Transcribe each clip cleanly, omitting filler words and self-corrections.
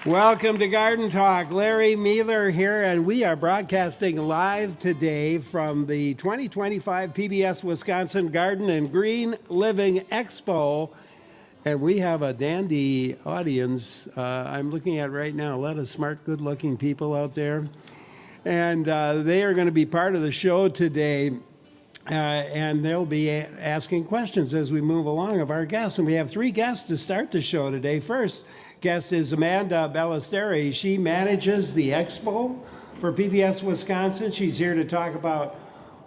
Welcome to Garden Talk. Larry Meiller here, and we are broadcasting live today from the 2025 PBS Wisconsin Garden and Green Living Expo. And we have a dandy audience I'm looking at right now. A lot of smart, good-looking people out there. And they are going to be part of the show today. And they'll be asking questions as we move along of our guests. And we have three guests to start the show today. First guest is Amanda Balistreri. She manages the expo for PBS Wisconsin. She's here to talk about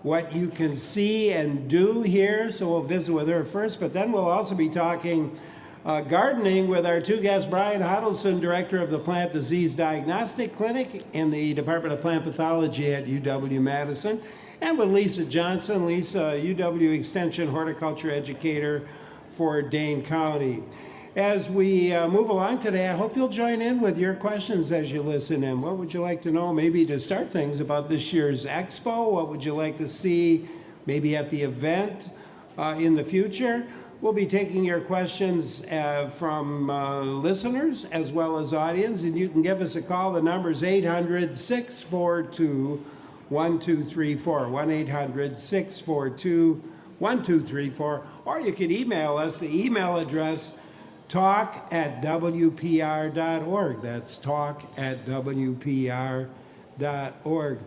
what you can see and do here. So we'll visit with her first, but then we'll also be talking gardening with our two guests, Brian Hudelson, Director of the Plant Disease Diagnostic Clinic in the Department of Plant Pathology at UW-Madison, and with Lisa Johnson. Lisa, UW Extension Horticulture Educator for Dane County. As we move along today, I hope you'll join in with your questions as you listen in. What would you like to know, maybe to start things, about this year's expo? What would you like to see maybe at the event in the future? We'll be taking your questions from listeners as well as audience, and you can give us a call. The number is 800-642-1234, 1-800-642-1234, or you can email us. The email address, talk@wpr.org. That's talk@wpr.org.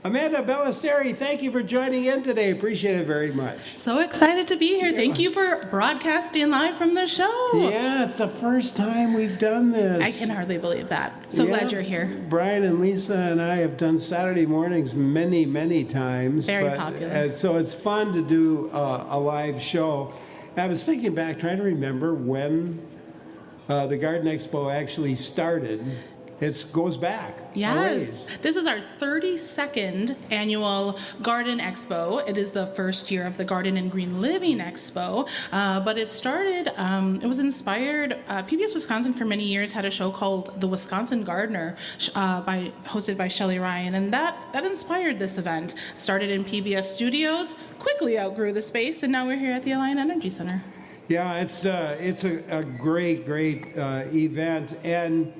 Amanda Balistreri, thank you for joining in today. Appreciate it very much. So excited to be here. Thank you for broadcasting live from the show. Yeah, it's the first time we've done this. I can hardly believe that. So glad you're here. Brian and Lisa and I have done Saturday mornings many, many times. Very popular. So it's fun to do a live show. I was thinking back, trying to remember when the Garden Expo actually started. It goes back. Yes. This is our 32nd annual Garden Expo. It is the first year of the Garden and Green Living Expo, but it started, it was inspired, PBS Wisconsin for many years had a show called The Wisconsin Gardener, hosted by Shelley Ryan, and that inspired this event. Started in PBS Studios, quickly outgrew the space, and now we're here at the Alliant Energy Center. Yeah, it's a great event. And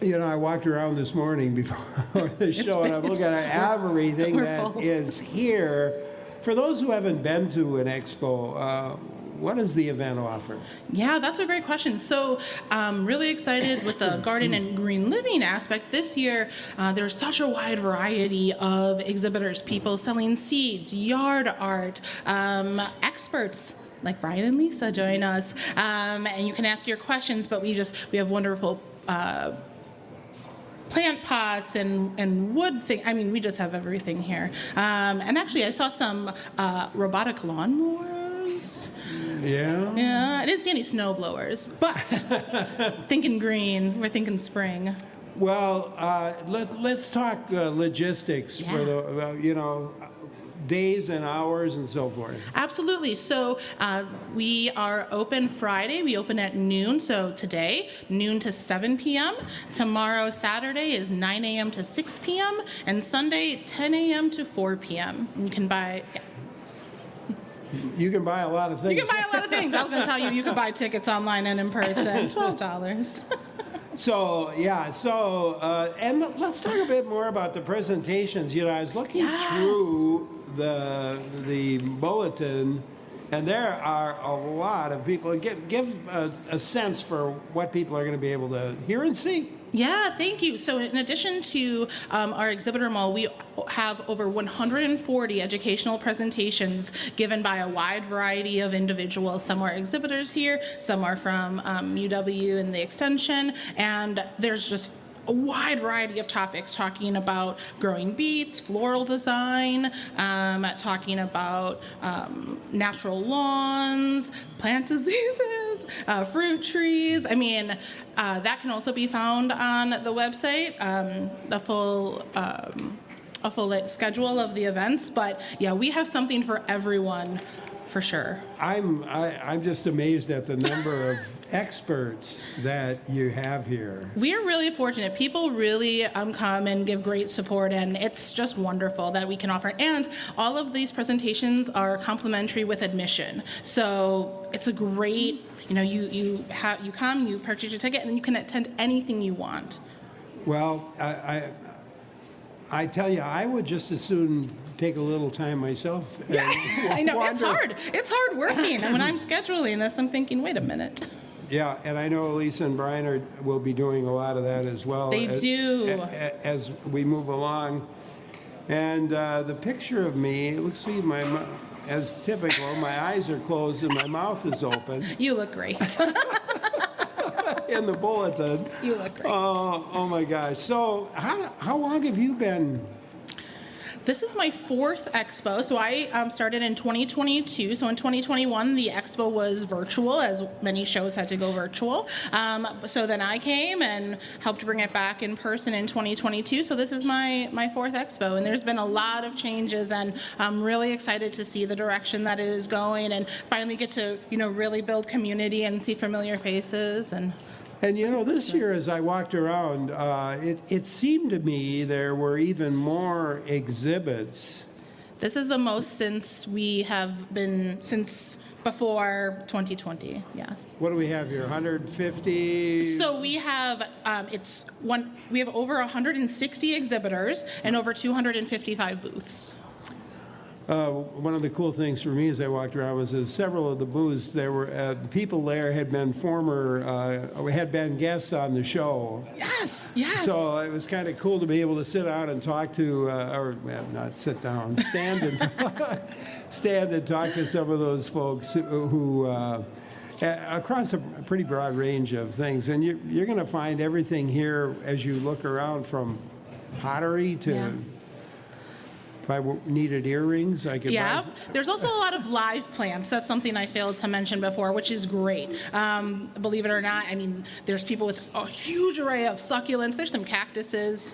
you know, I walked around this morning before the show, and I'm looking at everything that is here. For those who haven't been to an expo, what does the event offer? Yeah, that's a great question. So really excited with the garden and green living aspect. This year, there's such a wide variety of exhibitors, people selling seeds, yard art, experts like Brian and Lisa join us. And you can ask your questions, but we have wonderful plant pots and wood thing. I mean, we just have everything here. And actually, I saw some robotic lawnmowers. Yeah. Yeah, I didn't see any snow blowers, but thinking green, we're thinking spring. Well, let's talk logistics for the, days and hours and so forth. Absolutely. So we are open Friday. We open at noon. So today, noon to 7 p.m. Tomorrow, Saturday, is 9 a.m. to 6 p.m. And Sunday, 10 a.m. to 4 p.m. And you can buy... You can buy a lot of things. You can buy a lot of things. I was going to tell you, you can buy tickets online and in person. $12. So, and let's talk a bit more about the presentations. You know, I was looking through the bulletin, and there are a lot of people. Give a sense for what people are going to be able to hear and see. Yeah, thank you. So in addition to our exhibitor mall, we have over 140 educational presentations given by a wide variety of individuals. Some are exhibitors here, some are from UW and the Extension, and there's just a wide variety of topics talking about growing beets, floral design, talking about natural lawns, plant diseases, fruit trees. I mean, that can also be found on the website, a full schedule of the events. But yeah, we have something for everyone. For sure. I'm just amazed at the number of experts that you have here. We are really fortunate. People really come and give great support, and it's just wonderful that we can offer. And all of these presentations are complimentary with admission. So it's a great, you come, you purchase your ticket, and then you can attend anything you want. Well, I tell you, I would just as soon take a little time myself. And I know, it's hard. It's hard working. And when I'm scheduling this, I'm thinking, wait a minute. Yeah, and I know Lisa and Brian will be doing a lot of that as well. They do. As we move along. And the picture of me, it looks like as typical, my eyes are closed and my mouth is open. You look great. In the bulletin. You look great. Oh my gosh. So how long have you been? This is my fourth expo. So I started in 2022. So in 2021, the expo was virtual, as many shows had to go virtual. So then I came and helped bring it back in person in 2022. So this is my fourth expo, and there's been a lot of changes, and I'm really excited to see the direction that it is going, and finally get to really build community and see familiar faces. And this year as I walked around, it seemed to me there were even more exhibits. This is the most since before 2020, yes. What do we have here, 150? So we have, we have over 160 exhibitors and over 255 booths. One of the cool things for me as I walked around was that several of the booths, there were people there had been had been guests on the show. Yes. So it was kind of cool to be able to sit down and talk to, not sit down, stand and talk to some of those folks who across a pretty broad range of things. And you're going to find everything here as you look around, from pottery to... Yeah. If I needed earrings, I could buy. There's also a lot of live plants. That's something I failed to mention before, which is great. Believe it or not, there's people with a huge array of succulents. There's some cactuses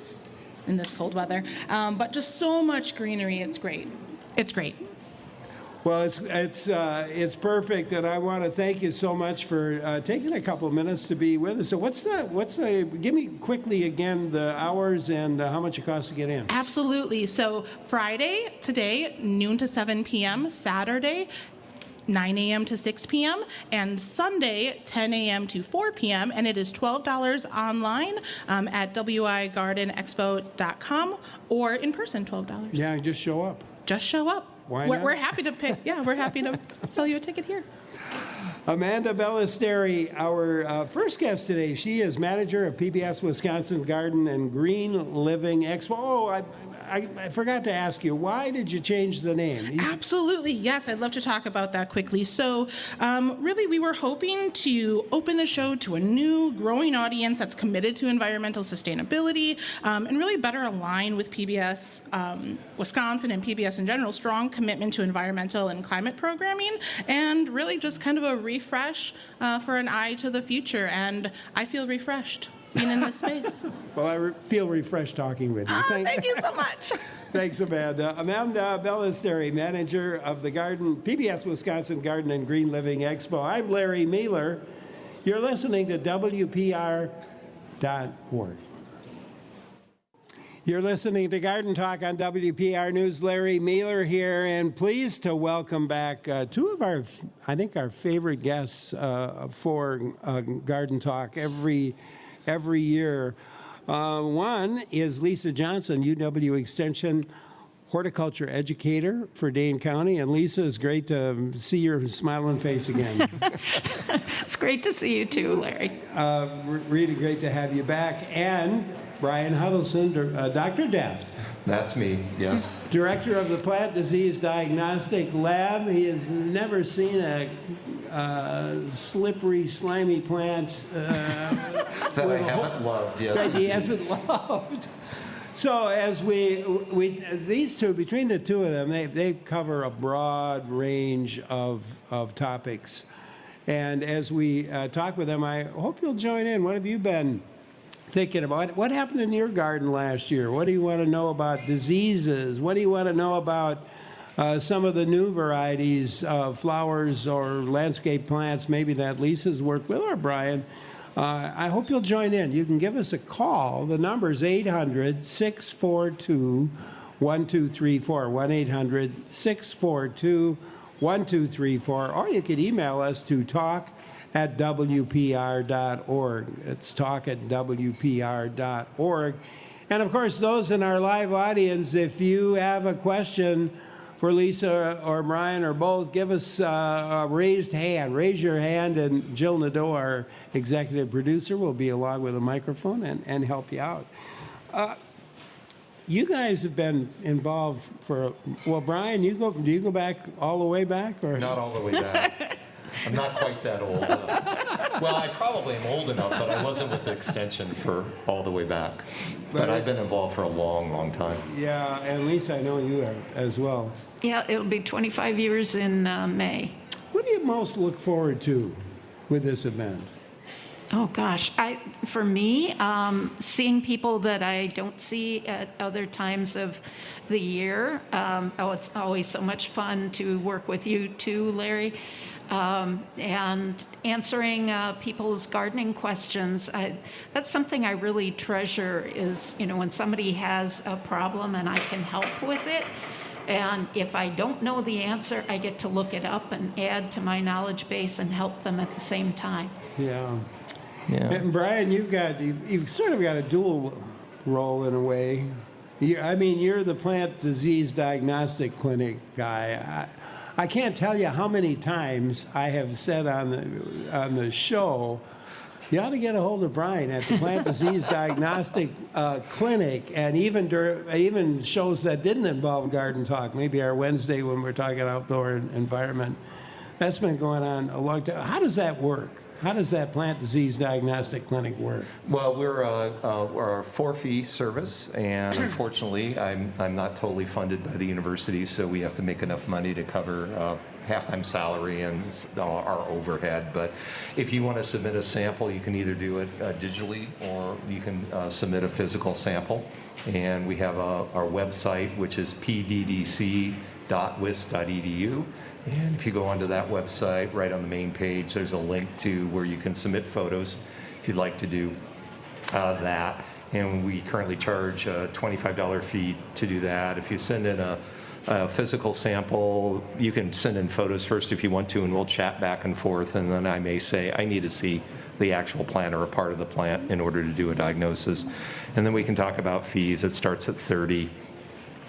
in this cold weather, but just so much greenery. It's great. It's great. Well, it's perfect, and I want to thank you so much for taking a couple of minutes to be with us. So give me quickly again the hours and how much it costs to get in. Absolutely. So Friday, today, noon to 7 p.m., Saturday, 9 a.m. to 6 p.m., and Sunday, 10 a.m. to 4 p.m., and it is $12 online at wigardenexpo.com, or in person, $12. Yeah, just show up. Just show up. Why not? We're happy to pick. Yeah, we're happy to sell you a ticket here. Amanda Balistreri, our first guest today. She is manager of PBS Wisconsin Garden and Green Living Expo. Oh, I forgot to ask you, why did you change the name? Absolutely, yes. I'd love to talk about that quickly. So really, we were hoping to open the show to a new, growing audience that's committed to environmental sustainability and really better align with PBS Wisconsin and PBS in general, strong commitment to environmental and climate programming, and really just kind of a refresh for an eye to the future. And I feel refreshed being in this space. Well, I feel refreshed talking with you. Thank you so much. Thanks, Amanda. Amanda Balistreri, manager of the PBS Wisconsin Garden and Green Living Expo. I'm Larry Meiller. You're listening to WPR.org. You're listening to Garden Talk on WPR News. Larry Meiller here, and pleased to welcome back two of our favorite guests for Garden Talk every year. One is Lisa Johnson, UW Extension horticulture educator for Dane County. And Lisa, it's great to see your smiling face again. It's great to see you too, Larry. Really great to have you back. And Brian Hudelson, Dr. Death. That's me, yes. Director of the Plant Disease Diagnostic Lab. He has never seen a slippery, slimy plant that I haven't loved, yes. That he hasn't loved. So as these two, between the two of them, they cover a broad range of topics. And as we talk with them, I hope you'll join in. What have you been thinking about? What happened in your garden last year? What do you want to know about diseases? What do you want to know about some of the new varieties of flowers or landscape plants, maybe that Lisa's worked with, or Brian. I hope you'll join in. You can give us a call. The number is 800-642-1234, 1-800-642-1234, or you could email us to talk@wpr.org. It's talk@wpr.org. And of course, those in our live audience, if you have a question for Lisa or Brian or both, give us a raised hand. Raise your hand, and Jill Nadeau, our executive producer, will be along with a microphone and help you out. You guys have been involved for, well, Brian, do you go back all the way back? Or? Not all the way back. I'm not quite that old. Well, I probably am old enough, but I wasn't with the extension for all the way back. But I've been involved for a long, long time. Yeah, and Lisa, I know you are as well. Yeah, it'll be 25 years in May. What do you most look forward to with this event? Oh gosh, for me, seeing people that I don't see at other times of the year. It's always so much fun to work with you too, Larry, and answering people's gardening questions. That's something I really treasure. Is when somebody has a problem and I can help with it. And if I don't know the answer, I get to look it up and add to my knowledge base and help them at the same time. Yeah. And Brian, you've sort of got a dual role in a way. You're the plant disease diagnostic clinic guy. I can't tell you how many times I have said on the show, you ought to get a hold of Brian at the Plant Disease Diagnostic Clinic, and even shows that didn't involve Garden Talk, maybe our Wednesday when we're talking outdoor environment. That's been going on a long time. How does that work? How does that Plant Disease Diagnostic Clinic work? Well, we're a for-fee service, and unfortunately, I'm not totally funded by the university, so we have to make enough money to cover half-time salary and our overhead. But if you want to submit a sample, you can either do it digitally, or you can submit a physical sample. And we have our website, which is pddc.wis.edu. And if you go onto that website, right on the main page, there's a link to where you can submit photos if you'd like to do that. And we currently charge a $25 fee to do that. If you send in a physical sample, you can send in photos first if you want to, and we'll chat back and forth. And then I may say, I need to see the actual plant or a part of the plant in order to do a diagnosis. And then we can talk about fees. It starts at $30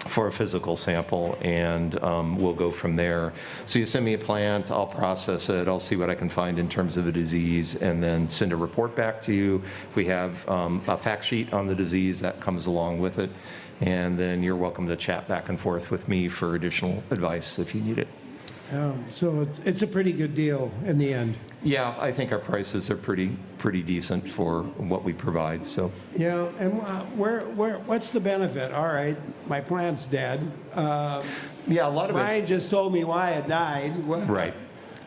for a physical sample, and we'll go from there. So you send me a plant, I'll process it, I'll see what I can find in terms of a disease, and then send a report back to you. If we have a fact sheet on the disease, that comes along with it, and then you're welcome to chat back and forth with me for additional advice if you need it. So it's a pretty good deal in the end. Yeah, I think our prices are pretty decent for what we provide. So yeah, and what's the benefit? All right, my plant's dead. Yeah, a lot of Brian just told me why it died. Right.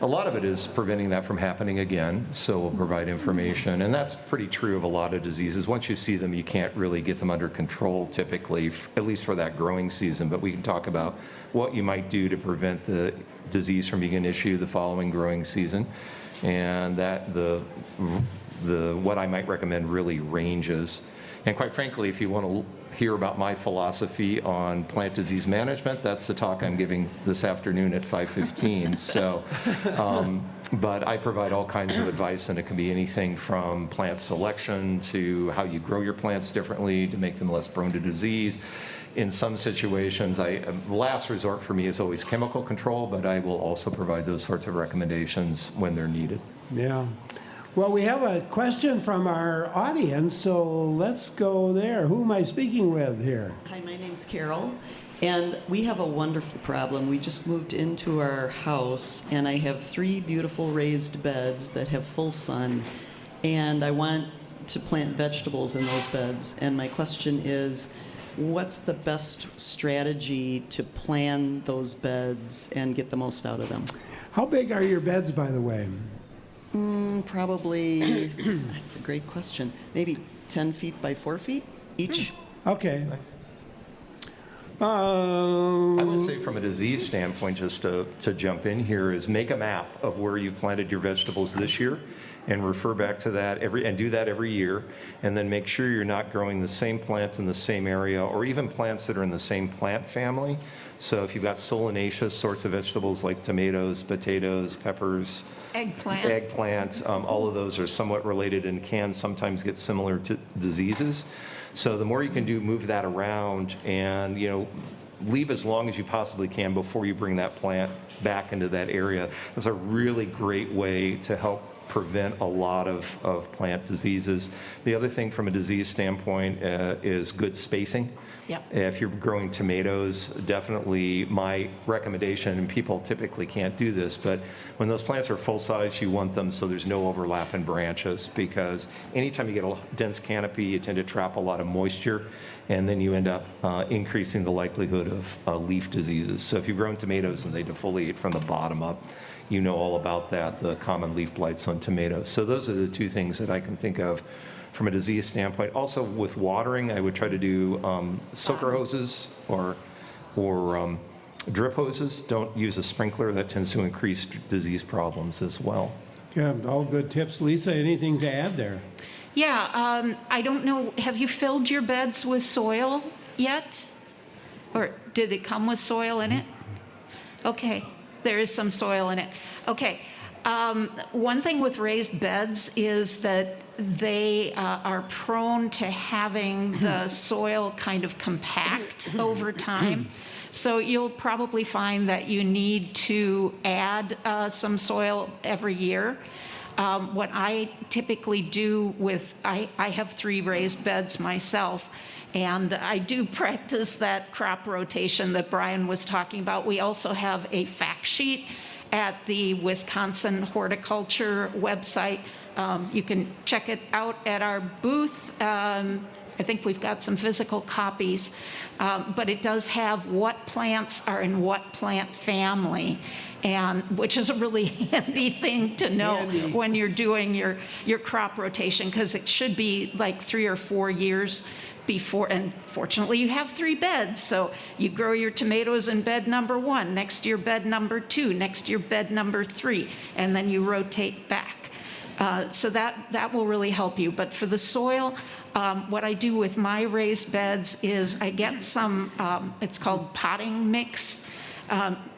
A lot of it is preventing that from happening again, so we'll provide information. And that's pretty true of a lot of diseases. Once you see them, you can't really get them under control typically, at least for that growing season. But we can talk about what you might do to prevent the disease from being an issue the following growing season. And that what I might recommend really ranges. And quite frankly, if you want to hear about my philosophy on plant disease management, that's the talk I'm giving this afternoon at 5:15. So, but I provide all kinds of advice, and it can be anything from plant selection to how you grow your plants differently to make them less prone to disease. In some situations, last resort for me is always chemical control, but I will also provide those sorts of recommendations when they're needed. Yeah. Well, we have a question from our audience, so let's go there. Who am I speaking with here? Hi, my name's Carol, and we have a wonderful problem. We just moved into our house, and I have 3 beautiful raised beds that have full sun, and I want to plant vegetables in those beds. And my question is, what's the best strategy to plan those beds and get the most out of them? How big are your beds, by the way? Probably, that's a great question. Maybe 10 feet by 4 feet each. Okay. Nice. I would say from a disease standpoint, just to jump in here, is make a map of where you've planted your vegetables this year and refer back to that and do that every year, and then make sure you're not growing the same plant in the same area or even plants that are in the same plant family. So if you've got solanaceous sorts of vegetables like tomatoes, potatoes, peppers, eggplant, all of those are somewhat related and can sometimes get similar to diseases. So the more you can do, move that around and, leave as long as you possibly can before you bring that plant back into that area. That's a really great way to help prevent a lot of plant diseases. The other thing from a disease standpoint is good spacing. Yep. If you're growing tomatoes, definitely my recommendation, and people typically can't do this, but when those plants are full size, you want them so there's no overlap in branches, because anytime you get a dense canopy, you tend to trap a lot of moisture, and then you end up increasing the likelihood of leaf diseases. So if you're growing tomatoes and they defoliate from the bottom up, you know all about that, the common leaf blights on tomatoes. So those are the two things that I can think of from a disease standpoint. Also with watering, I would try to do soaker hoses or drip hoses. Don't use a sprinkler. That tends to increase disease problems as well. Yeah, all good tips. Lisa, anything to add there? Yeah, I don't know, have you filled your beds with soil yet? Or did it come with soil in it? Okay, there is some soil in it. Okay, one thing with raised beds is that they are prone to having the soil kind of compact over time. So you'll probably find that you need to add some soil every year. What I typically do I have 3 raised beds myself, and I do practice that crop rotation that Brian was talking about. We also have a fact sheet at the Wisconsin Horticulture website. You can check it out at our booth. I think we've got some physical copies, but it does have what plants are in what plant family, and which is a really handy thing to know when you're doing your crop rotation, because it should be like 3 or 4 years before, and fortunately you have 3 beds, so you grow your tomatoes in bed number 1, next year bed number 2, next year bed number 3, and then you rotate back. So that will really help you. But for the soil, what I do with my raised beds is I get some, it's called potting mix.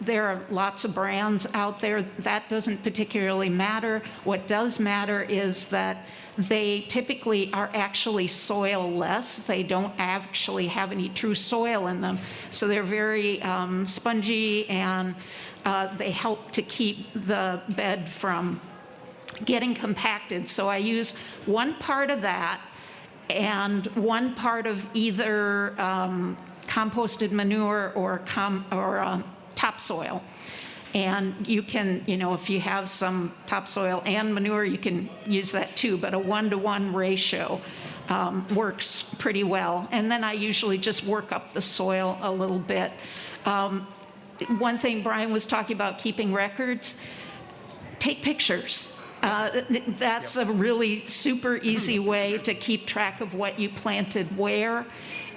There are lots of brands out there. That doesn't particularly matter. What does matter is that they typically are actually soil-less. They don't actually have any true soil in them. So they're very spongy, and they help to keep the bed from getting compacted. So I use one part of that and one part of either composted manure or topsoil. And you can, if you have some topsoil and manure, you can use that too, but a 1-to-1 ratio works pretty well. And then I usually just work up the soil a little bit. One thing Brian was talking about, keeping records, take pictures. That's a really super easy way to keep track of what you planted where.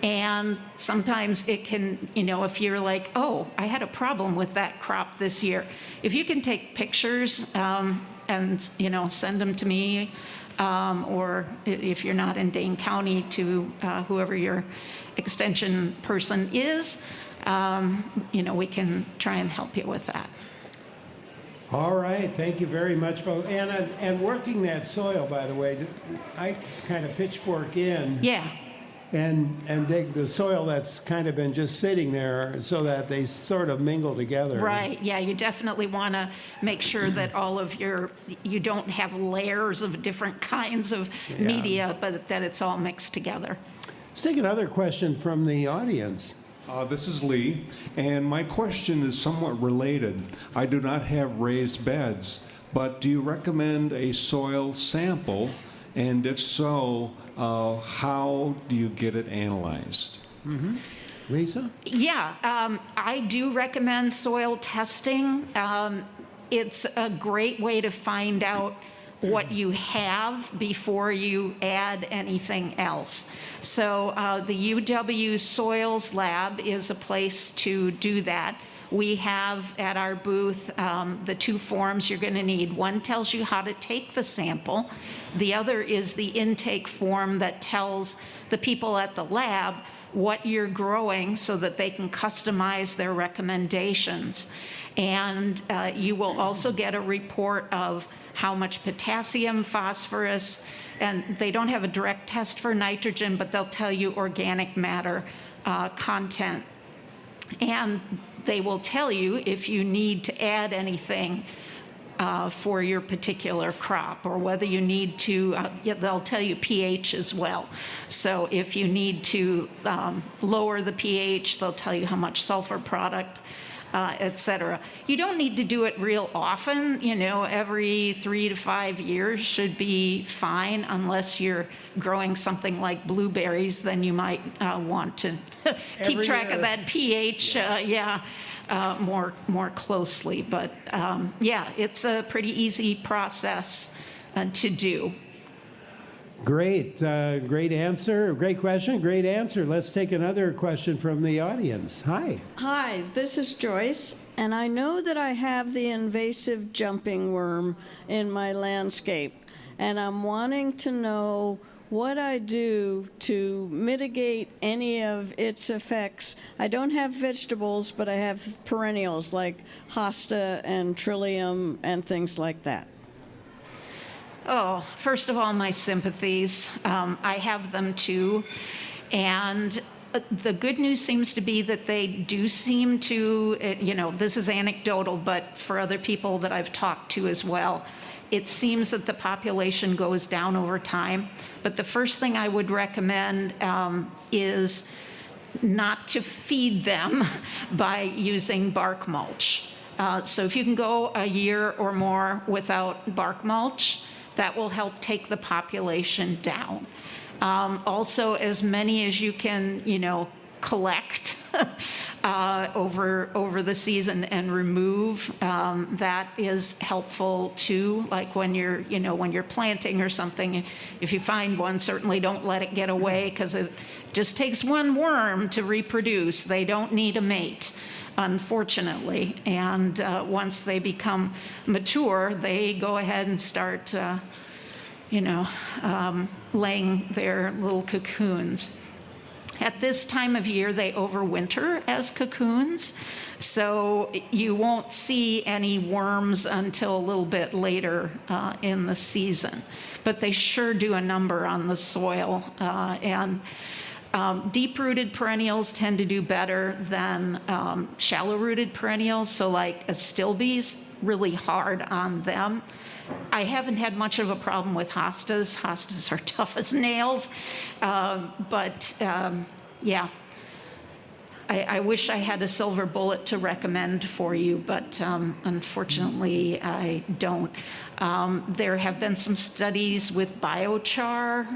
And sometimes it can, if you're like, oh, I had a problem with that crop this year. If you can take pictures and, send them to me, or if you're not in Dane County, to whoever your extension person is, we can try and help you with that. All right, thank you very much, folks. And working that soil, by the way, I kind of pitchfork in. Yeah. And dig the soil that's kind of been just sitting there so that they sort of mingle together. Right, yeah, you definitely want to make sure that all of you don't have layers of different kinds of media, but that it's all mixed together. Let's take another question from the audience. This is Lee, and my question is somewhat related. I do not have raised beds, but do you recommend a soil sample? And if so, how do you get it analyzed? Mm-hmm. Lisa? Yeah, I do recommend soil testing. It's a great way to find out what you have before you add anything else. So the UW Soils Lab is a place to do that. We have at our booth the two forms you're going to need. One tells you how to take the sample. The other is the intake form that tells the people at the lab what you're growing so that they can customize their recommendations. And you will also get a report of how much potassium, phosphorus, and they don't have a direct test for nitrogen, but they'll tell you organic matter content. And they will tell you if you need to add anything for your particular crop, or whether you need to, they'll tell you pH as well. So if you need to lower the pH, they'll tell you how much sulfur product, et cetera. You don't need to do it real often, you know, every 3 to 5 years should be fine, unless you're growing something like blueberries, then you might want to keep track of that pH, more closely. But yeah, it's a pretty easy process to do. Great, great answer, great question, great answer. Let's take another question from the audience. Hi. Hi, this is Joyce, and I know that I have the invasive jumping worm in my landscape, and I'm wanting to know what I do to mitigate any of its effects. I don't have vegetables, but I have perennials like hosta and trillium and things like that. Oh, first of all, my sympathies. I have them too. And the good news seems to be that they do seem to, you know, this is anecdotal, but for other people that I've talked to as well, it seems that the population goes down over time. But the first thing I would recommend is not to feed them by using bark mulch. So if you can go a year or more without bark mulch, that will help take the population down. Also, as many as you can, you know, collect over the season and remove, that is helpful too. Like when you're, you know, when you're planting or something, if you find one, certainly don't let it get away, because it just takes one worm to reproduce. They don't need a mate, unfortunately. And once they become mature, they go ahead and start, laying their little cocoons. At this time of year, they overwinter as cocoons, so you won't see any worms until a little bit later in the season. But they sure do a number on the soil, and deep-rooted perennials tend to do better than shallow-rooted perennials, so like astilbes, really hard on them. I haven't had much of a problem with hostas. Hostas are tough as nails, but yeah. I wish I had a silver bullet to recommend for you, but unfortunately I don't. There have been some studies with biochar.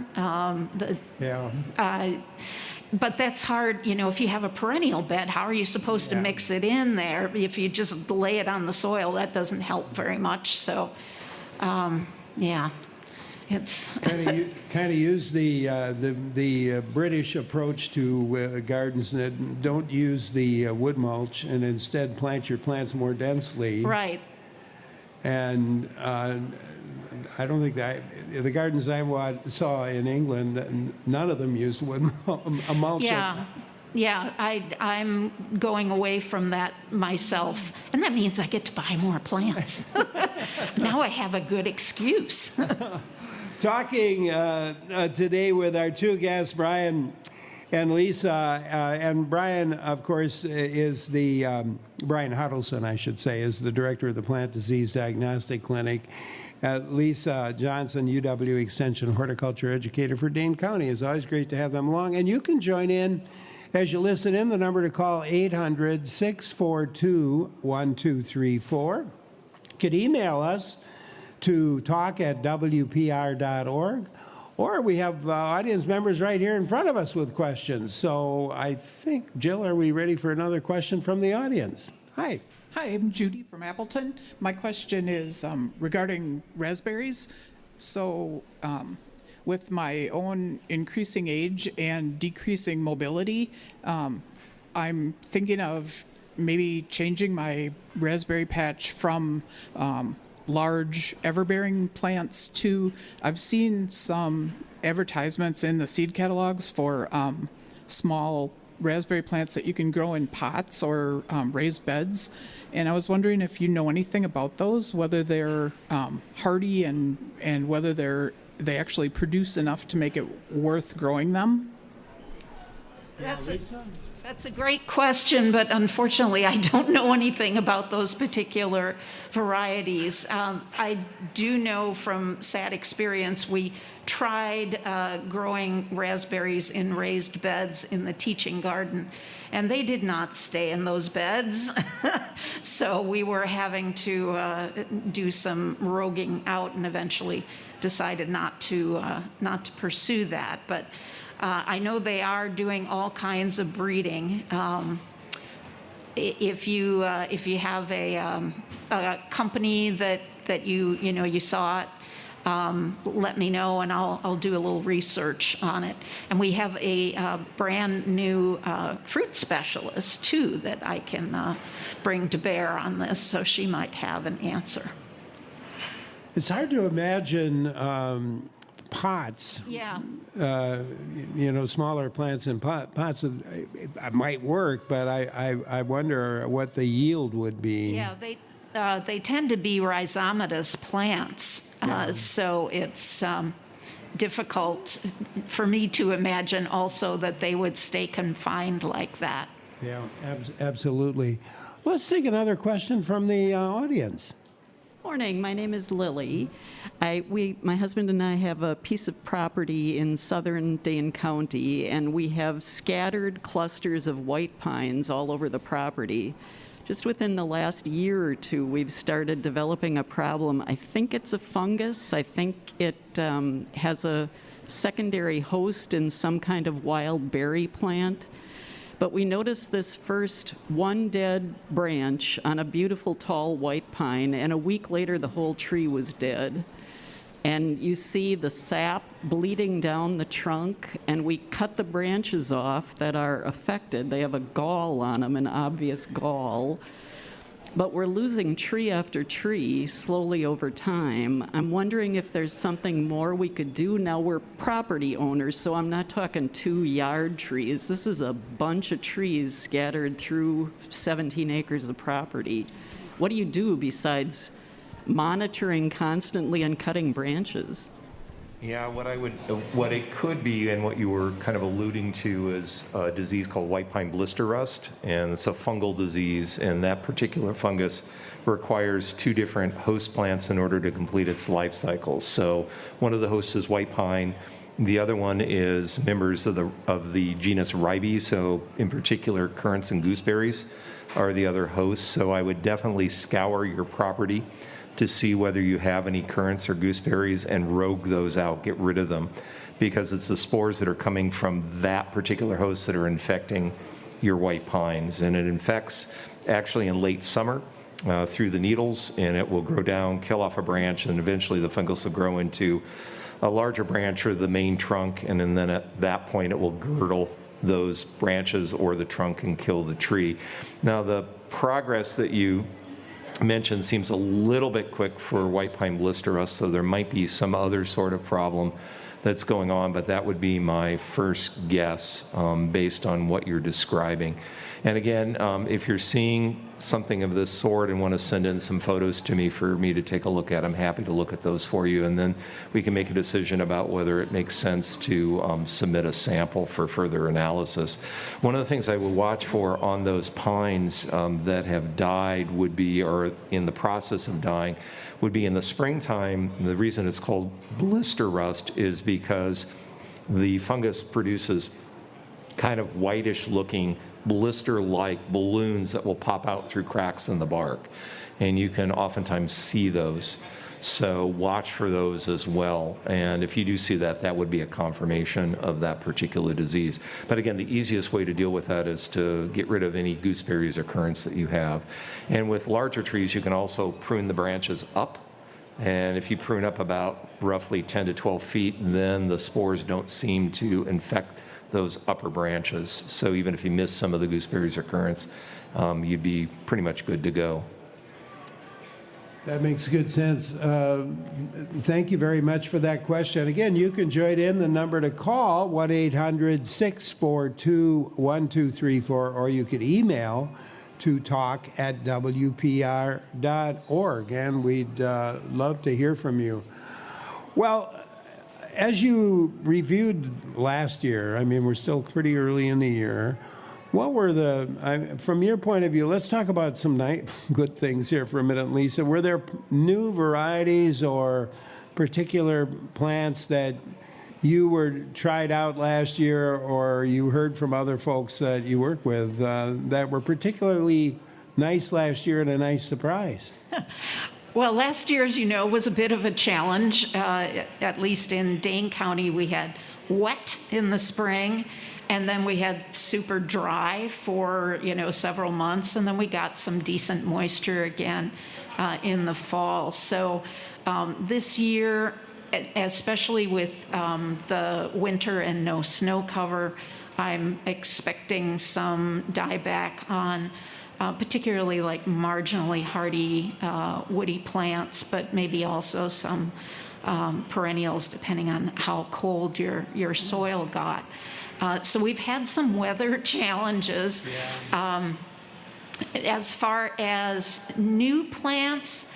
But that's hard, you know, if you have a perennial bed, how are you supposed to mix it in there? If you just lay it on the soil, that doesn't help very much. So, it's kind of use the British approach to gardens that don't use the wood mulch and instead plant your plants more densely. Right. And I don't think that the gardens I saw in England, none of them used wood mulch. Yeah, I'm going away from that myself, and that means I get to buy more plants. Now I have a good excuse. Talking today with our two guests, Brian and Lisa, and Brian, of course, is the, Brian Hudelson, I should say, is the director of the Plant Disease Diagnostic Clinic. Lisa Johnson, UW Extension horticulture educator for Dane County. It's always great to have them along. And you can join in as you listen in. The number to call, 800-642-1234. You could email us to talk@wpr.org. Or we have audience members right here in front of us with questions. So I think, Jill, are we ready for another question from the audience? Hi. Hi, I'm Judy from Appleton. My question is regarding raspberries. So with my own increasing age and decreasing mobility, I'm thinking of maybe changing my raspberry patch from large ever-bearing plants to, I've seen some advertisements in the seed catalogs for small raspberry plants that you can grow in pots or raised beds. And I was wondering if you know anything about those, whether they're hardy and whether they actually produce enough to make it worth growing them. That's a great question, but unfortunately, I don't know anything about those particular varieties. I do know from sad experience, we tried growing raspberries in raised beds in the teaching garden, and they did not stay in those beds. So we were having to do some roguing out, and eventually decided not to pursue that. But I know they are doing all kinds of breeding. If you have a company that you saw it, let me know and I'll do a little research on it. And we have a brand new fruit specialist too that I can bring to bear on this, so she might have an answer. It's hard to imagine pots, Yeah. Smaller plants in pots might work, but I wonder what the yield would be. Yeah, they tend to be rhizomatous plants, so it's difficult for me to imagine also that they would stay confined like that. Yeah, absolutely. Let's take another question from the audience. Morning, my name is Lily. My husband and I have a piece of property in southern Dane County, and we have scattered clusters of white pines all over the property. Just within the last year or two, we've started developing a problem. I think it's a fungus. I think it has a secondary host in some kind of wild berry plant. But we noticed this first one dead branch on a beautiful tall white pine, and a week later the whole tree was dead. And you see the sap bleeding down the trunk, and we cut the branches off that are affected. They have a gall on them, an obvious gall. But we're losing tree after tree slowly over time. I'm wondering if there's something more we could do. Now, we're property owners, so I'm not talking 2-yard trees. This is a bunch of trees scattered through 17 acres of property. What do you do besides monitoring constantly and cutting branches? Yeah, what it could be, and what you were kind of alluding to, is a disease called white pine blister rust, and it's a fungal disease, and that particular fungus requires 2 different host plants in order to complete its life cycle. So one of the hosts is white pine, the other one is members of the genus Ribes, so in particular currants and gooseberries are the other hosts. So I would definitely scour your property to see whether you have any currants or gooseberries and rogue those out, get rid of them, because it's the spores that are coming from that particular host that are infecting your white pines. And it infects actually in late summer through the needles, and it will grow down, kill off a branch, and eventually the fungus will grow into a larger branch or the main trunk, and then at that point it will girdle those branches or the trunk and kill the tree. Now, the progress that you mentioned seems a little bit quick for white pine blister rust, so there might be some other sort of problem that's going on, but that would be my first guess based on what you're describing. And again, if you're seeing something of this sort and want to send in some photos to me for me to take a look at, I'm happy to look at those for you, and then we can make a decision about whether it makes sense to submit a sample for further analysis. One of the things I would watch for on those pines that have died would be, or in the process of dying, would be in the springtime. The reason it's called blister rust is because the fungus produces kind of whitish looking blister-like balloons that will pop out through cracks in the bark, and you can oftentimes see those. So watch for those as well, and if you do see that, that would be a confirmation of that particular disease. But again, the easiest way to deal with that is to get rid of any gooseberries or currants that you have. And with larger trees, you can also prune the branches up And if you prune up about roughly 10 to 12 feet, then the spores don't seem to infect those upper branches. So even if you miss some of the gooseberries or currants, you'd be pretty much good to go. That makes good sense. Thank you very much for that question. Again, you can join in. The number to call, 1-800-642-1234, or you could email to talk@wpr.org, and we'd love to hear from you. Well, as you reviewed last year, I mean, we're still pretty early in the year. What were from your point of view, let's talk about some good things here for a minute, Lisa. Were there new varieties or particular plants that you tried out last year, or you heard from other folks that you work with that were particularly nice last year and a nice surprise? Well, last year, as you know, was a bit of a challenge. At least in Dane County, we had wet in the spring, and then we had super dry for, several months, and then we got some decent moisture again in the fall. So this year, especially with the winter and no snow cover, I'm expecting some dieback on particularly like marginally hardy woody plants, but maybe also some perennials depending on how cold your soil got. So we've had some weather challenges. Yeah. As far as new plants,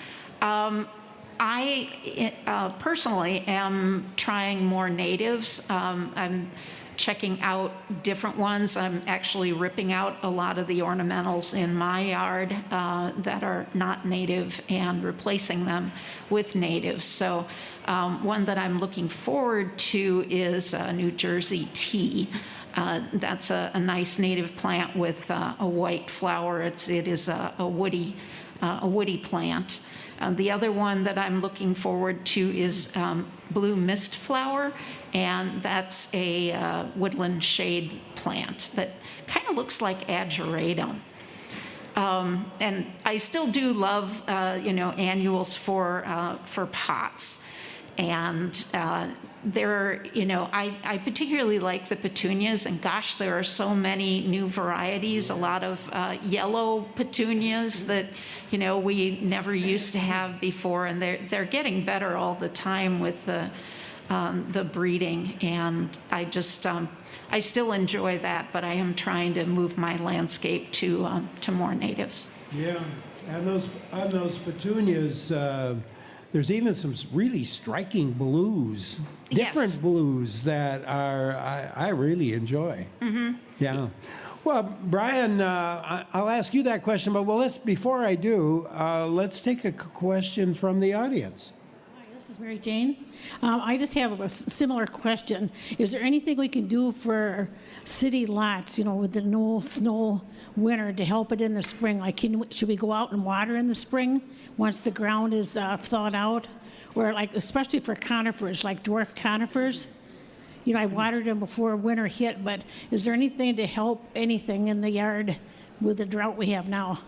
I personally am trying more natives. I'm checking out different ones. I'm actually ripping out a lot of the ornamentals in my yard that are not native and replacing them with natives. So one that I'm looking forward to is New Jersey tea. That's a nice native plant with a white flower. It is a woody plant. The other one that I'm looking forward to is blue mist flower, and that's a woodland shade plant that kind of looks like ageratum. And I still do love, annuals for pots. And I particularly like the petunias, and gosh, there are so many new varieties, a lot of yellow petunias that, we never used to have before, and they're getting better all the time with the breeding, and I still enjoy that, but I am trying to move my landscape to more natives. Yeah, and on those petunias, there's even some really striking blues, different Yes. blues that I really enjoy. Mm-hmm. Yeah. Well, Brian, I'll ask you that question, but before I do, let's take a question from the audience. Hi, this is Mary Jane. I just have a similar question. Is there anything we can do for city lots, with the no snow winter to help it in the spring? Like, should we go out and water in the spring once the ground is thawed out? Or especially for conifers, like dwarf conifers? I watered them before winter hit, but is there anything to help anything in the yard with the drought we have now?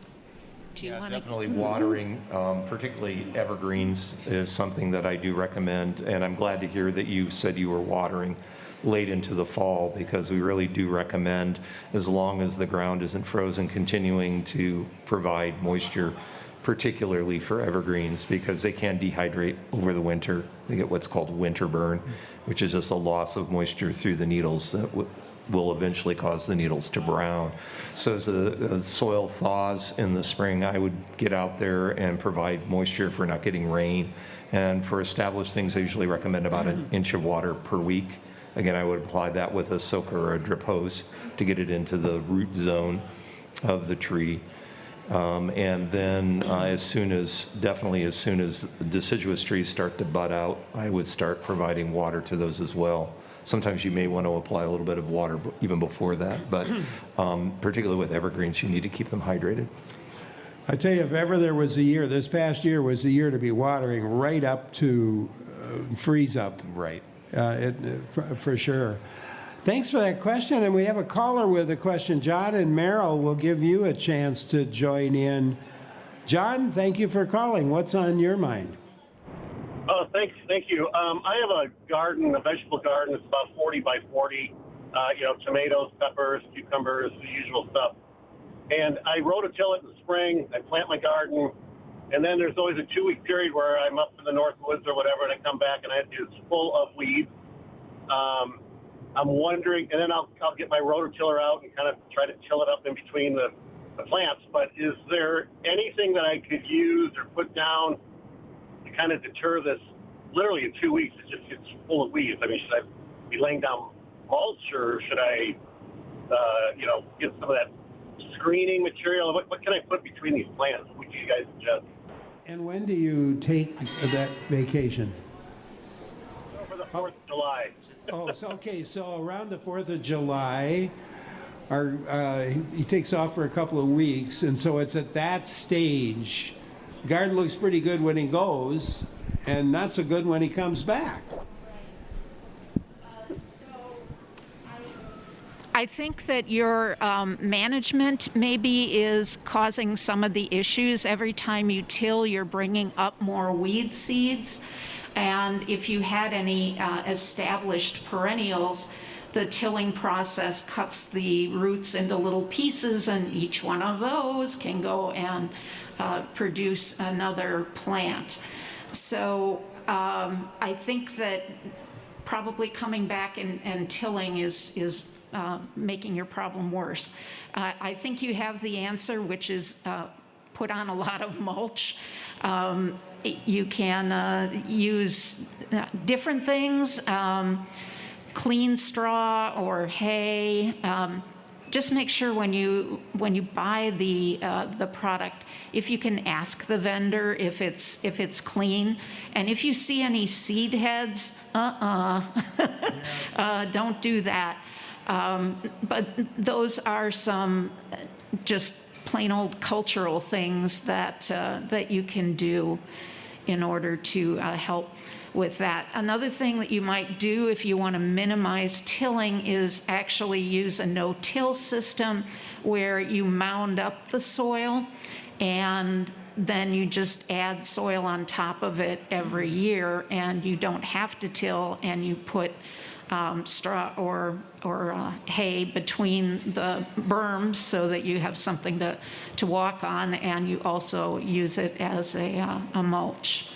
Definitely watering, particularly evergreens, is something that I do recommend, and I'm glad to hear that you said you were watering late into the fall, because we really do recommend, as long as the ground isn't frozen, continuing to provide moisture, particularly for evergreens, because they can dehydrate over the winter. They get what's called winter burn, which is just a loss of moisture through the needles that will eventually cause the needles to brown. So as the soil thaws in the spring, I would get out there and provide moisture for not getting rain. And for established things, I usually recommend about an inch of water per week. Again, I would apply that with a soaker or a drip hose to get it into the root zone of the tree. And then as soon as deciduous trees start to bud out, I would start providing water to those as well. Sometimes you may want to apply a little bit of water even before that, but particularly with evergreens, you need to keep them hydrated. I tell you, if ever there was a year, this past year was the year to be watering right up to freeze up. Right. For sure. Thanks for that question. And we have a caller with a question. John and Merrill will give you a chance to join in. John, thank you for calling. What's on your mind? Thank you. I have a garden, a vegetable garden. It's about 40 by 40. Tomatoes, peppers, cucumbers, the usual stuff. And I rototill it in the spring. I plant my garden, and then there's always a 2-week period where I'm up in the North Woods or whatever, and I come back and it's full of weeds. I'm wondering, and then I'll get my rototiller out and kind of try to till it up in between the plants. But is there anything that I could use or put down to kind of deter this? Literally in 2 weeks, it just gets full of weeds. I mean, should I be laying down mulch, or should I, get some of that screening material? What can I put between these plants? What do you guys suggest? And when do you take that vacation? Over the 4th of July. So around the 4th of July, he takes off for a couple of weeks, and so it's at that stage. The garden looks pretty good when he goes, and not so good when he comes back. I think that your management maybe is causing some of the issues. Every time you till, you're bringing up more weed seeds. And if you had any established perennials, the tilling process cuts the roots into little pieces, and each one of those can go and produce another plant. So I think that probably coming back and tilling is making your problem worse. I think you have the answer, which is put on a lot of mulch. You can use different things, clean straw or hay. Just make sure when you buy the product, if you can ask the vendor if it's clean, and if you see any seed heads, don't do that. But those are some just plain old cultural things that you can do in order to help with that. Another thing that you might do if you want to minimize tilling is actually use a no-till system where you mound up the soil and then you just add soil on top of it every year, and you don't have to till, and you put straw or hay between the berms so that you have something to walk on, and you also use it as a mulch.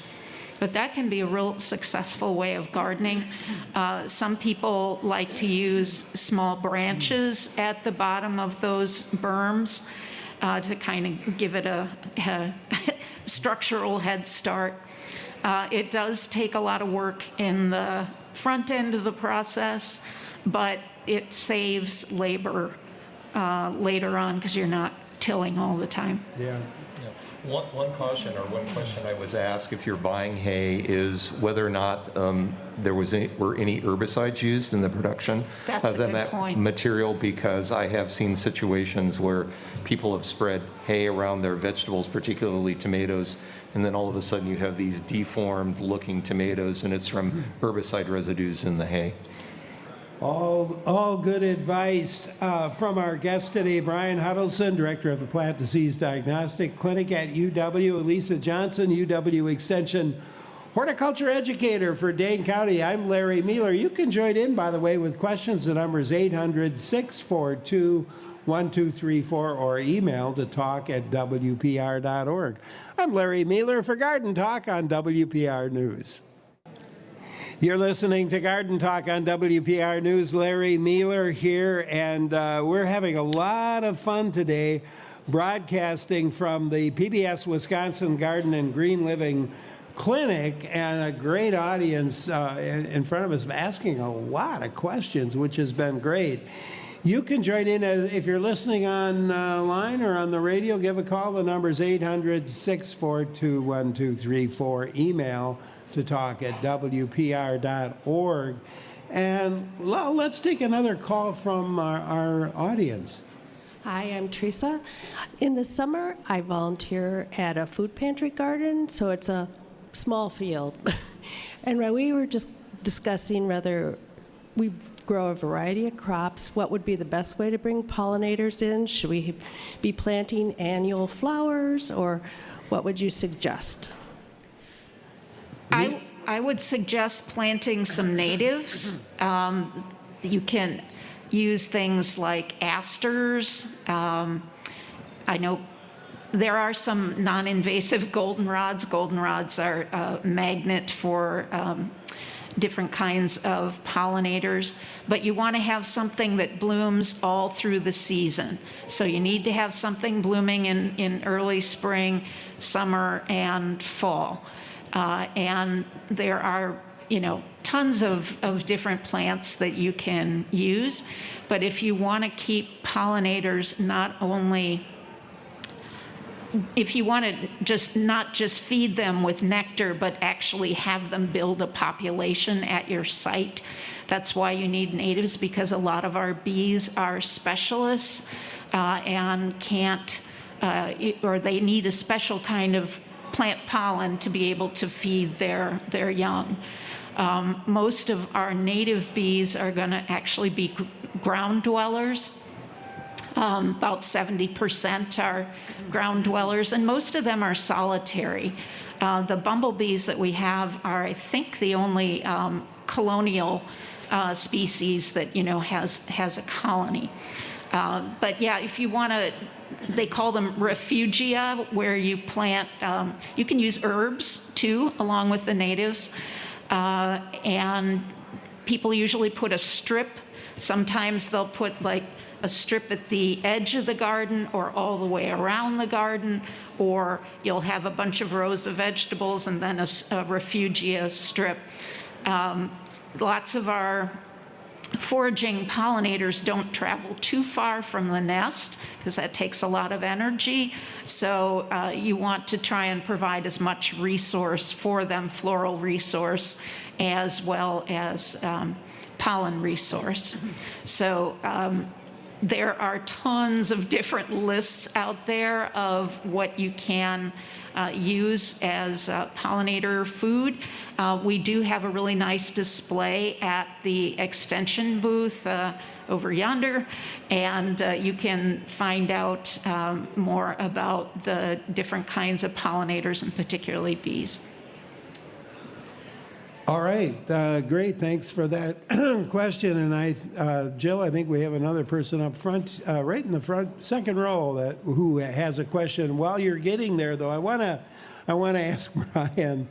But that can be a real successful way of gardening. Some people like to use small branches at the bottom of those berms to kind of give it a structural head start. It does take a lot of work in the front end of the process, but it saves labor later on because you're not tilling all the time. Yeah. One caution or one question I was asked if you're buying hay is whether or not were any herbicides used in the production of the material, because I have seen situations where people have spread hay around their vegetables, particularly tomatoes, and then all of a sudden you have these deformed looking tomatoes, and it's from herbicide residues in the hay. All good advice from our guest today, Brian Hudelson, Director of the Plant Disease Diagnostic Clinic at UW, Lisa Johnson, UW Extension Horticulture Educator for Dane County. I'm Larry Meiller. You can join in, by the way, with questions. The number is 800-642-1234 or email to talk@wpr.org. I'm Larry Meiller for Garden Talk on WPR News. You're listening to Garden Talk on WPR News. Larry Meiller here, and we're having a lot of fun today broadcasting from the PBS Wisconsin Garden and Green Living Clinic, and a great audience in front of us asking a lot of questions, which has been great. You can join in if you're listening online or on the radio. Give a call. The number is 800-642-1234. Email to talk@wpr.org. And let's take another call from our audience. Hi, I'm Teresa. In the summer, I volunteer at a food pantry garden, so it's a small field. And we were just discussing whether we grow a variety of crops, what would be the best way to bring pollinators in? Should we be planting annual flowers, or what would you suggest? I would suggest planting some natives. You can use things like asters. I know there are some non-invasive goldenrods. Goldenrods are a magnet for different kinds of pollinators, but you want to have something that blooms all through the season. So you need to have something blooming in early spring, summer, and fall. And there are, tons of different plants that you can use. But if you want to keep pollinators if you want to not just feed them with nectar, but actually have them build a population at your site, that's why you need natives, because a lot of our bees are specialists and can't, or they need a special kind of plant pollen to be able to feed their young. Most of our native bees are going to actually be ground dwellers. About 70% are ground dwellers, and most of them are solitary. The bumblebees that we have are, I think, the only colonial species that has a colony. But yeah, if you want to, they call them refugia, where you plant. You can use herbs too, along with the natives, and people usually put a strip. Sometimes they'll put like a strip at the edge of the garden or all the way around the garden, or you'll have a bunch of rows of vegetables and then a refugia strip. Lots of our foraging pollinators don't travel too far from the nest because that takes a lot of energy. So you want to try and provide as much resource for them, floral resource, as well as pollen resource. So there are tons of different lists out there of what you can use as pollinator food. We do have a really nice display at the extension booth over yonder, and you can find out more about the different kinds of pollinators, and particularly bees. All right, great. Thanks for that question. And Jill, I think we have another person up front, right in the front, second row, who has a question. While you're getting there, though, I want to ask Brian.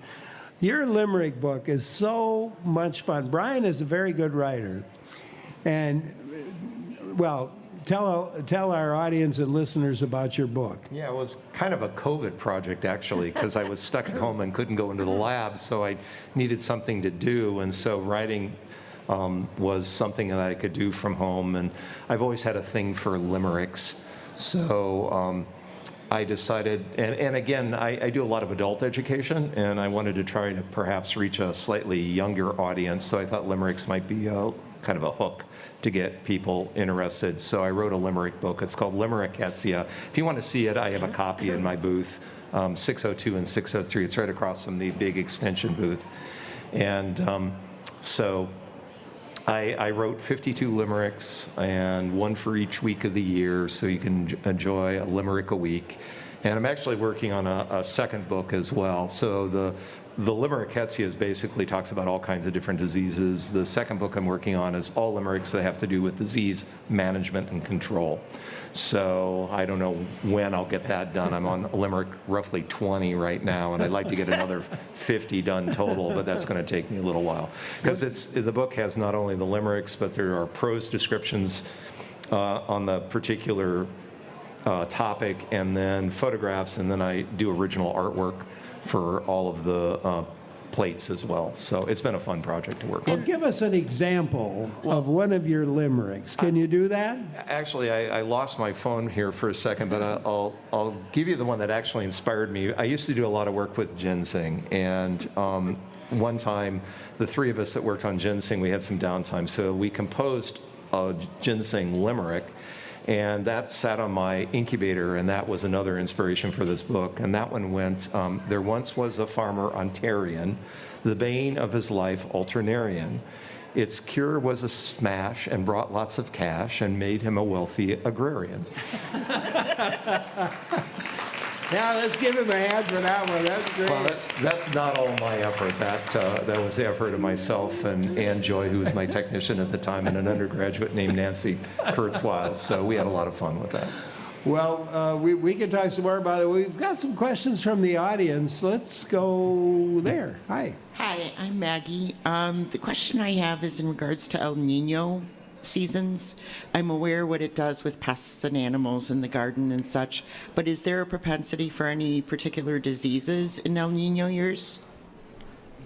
Your limerick book is so much fun. Brian is a very good writer, and well, tell our audience and listeners about your book. Yeah, it was kind of a COVID project, actually, because I was stuck at home and couldn't go into the lab, so I needed something to do, and so writing was something that I could do from home, and I've always had a thing for limericks, so I decided, and again, I do a lot of adult education, and I wanted to try to perhaps reach a slightly younger audience, so I thought limericks might be kind of a hook to get people interested. So I wrote a limerick book. It's called Limericketia. If you want to see it, I have a copy in my booth, 602 and 603. It's right across from the big extension booth. And so I wrote 52 limericks, and one for each week of the year, so you can enjoy a limerick a week. And I'm actually working on a second book as well. So the Limericketia basically talks about all kinds of different diseases. The second book I'm working on is all limericks that have to do with disease management and control. So I don't know when I'll get that done. I'm on limerick roughly 20 right now, and I'd like to get another 50 done total, but that's going to take me a little while. Because the book has not only the limericks, but there are prose descriptions on the particular topic, and then photographs, and then I do original artwork for all of the plates as well. So it's been a fun project to work on. Well, give us an example of one of your limericks. Can you do that? Actually, I lost my phone here for a second, but I'll give you the one that actually inspired me. I used to do a lot of work with ginseng, and one time, the three of us that worked on ginseng, we had some downtime, so we composed a ginseng limerick, and that sat on my incubator, and that was another inspiration for this book. And that one went, there once was a farmer Ontarian, the bane of his life alternarian. Its cure was a smash and brought lots of cash and made him a wealthy agrarian. Now let's give him a hand for that one. That's great. Well, that's not all my effort. That was the effort of myself and Ann Joy, who was my technician at the time, and an undergraduate named Nancy Kurzweil. So we had a lot of fun with that. Well, we can talk some more about it. We've got some questions from the audience. Let's go there. Hi. Hi, I'm Maggie. The question I have is in regards to El Nino seasons. I'm aware what it does with pests and animals in the garden and such, but is there a propensity for any particular diseases in El Nino years?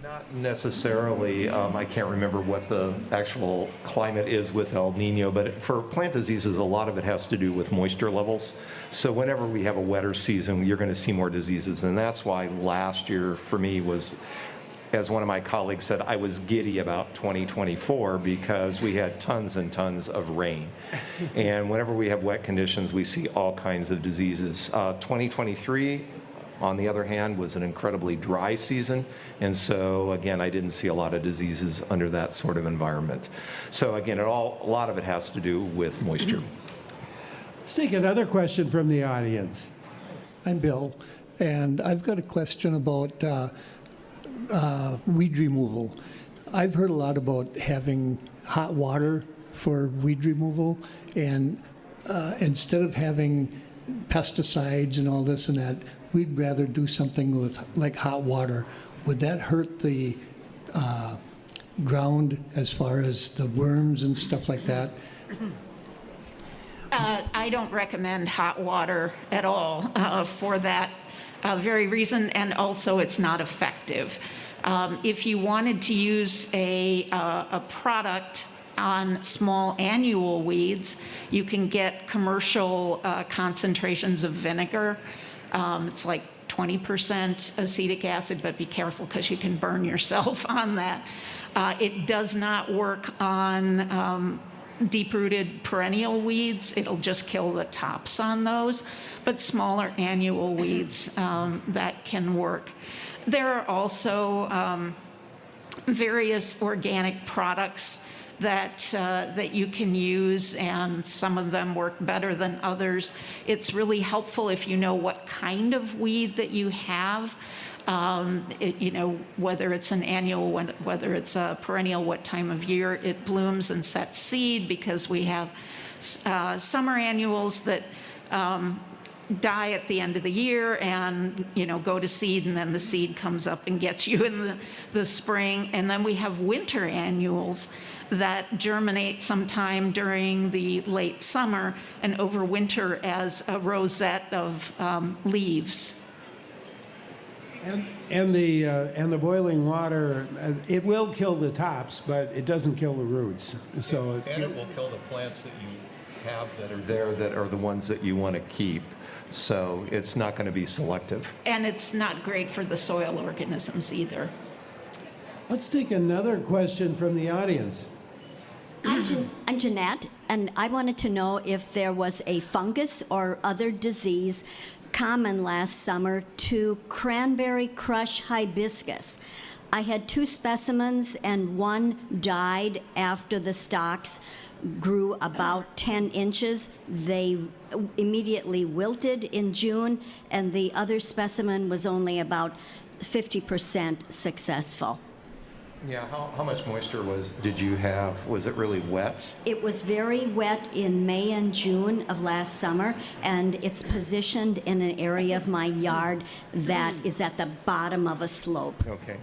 Not necessarily. I can't remember what the actual climate is with El Nino, but for plant diseases, a lot of it has to do with moisture levels. So whenever we have a wetter season, you're going to see more diseases. And that's why last year for me was, as one of my colleagues said, I was giddy about 2024 because we had tons and tons of rain. And whenever we have wet conditions, we see all kinds of diseases. 2023, on the other hand, was an incredibly dry season. And so, again, I didn't see a lot of diseases under that sort of environment. So, again, a lot of it has to do with moisture. Let's take another question from the audience. I'm Bill, and I've got a question about weed removal. I've heard a lot about having hot water for weed removal, and instead of having pesticides and all this and that, we'd rather do something with like hot water. Would that hurt the ground as far as the worms and stuff like that? I don't recommend hot water at all for that very reason, and also it's not effective. If you wanted to use a product on small annual weeds, you can get commercial concentrations of vinegar. It's like 20% acetic acid, but be careful because you can burn yourself on that. It does not work on deep-rooted perennial weeds. It'll just kill the tops on those, but smaller annual weeds, that can work. There are also various organic products that you can use, and some of them work better than others. It's really helpful if you know what kind of weed that you have, whether it's an annual, whether it's a perennial, what time of year it blooms and sets seed, because we have summer annuals that die at the end of the year and go to seed, and then the seed comes up and gets you in the spring. And then we have winter annuals that germinate sometime during the late summer and overwinter as a rosette of leaves. And the boiling water, it will kill the tops, but it doesn't kill the roots. So and it will kill the plants that you have that are there that are the ones that you want to keep. So it's not going to be selective. And it's not great for the soil organisms either. Let's take another question from the audience. I'm Jeanette, and I wanted to know if there was a fungus or other disease common last summer to cranberry crush hibiscus. I had 2 specimens, and one died after the stalks grew about 10 inches. They immediately wilted in June, and the other specimen was only about 50% successful. Yeah, how much moisture did you have? Was it really wet? It was very wet in May and June of last summer, and it's positioned in an area of my yard that is at the bottom of a slope. Okay.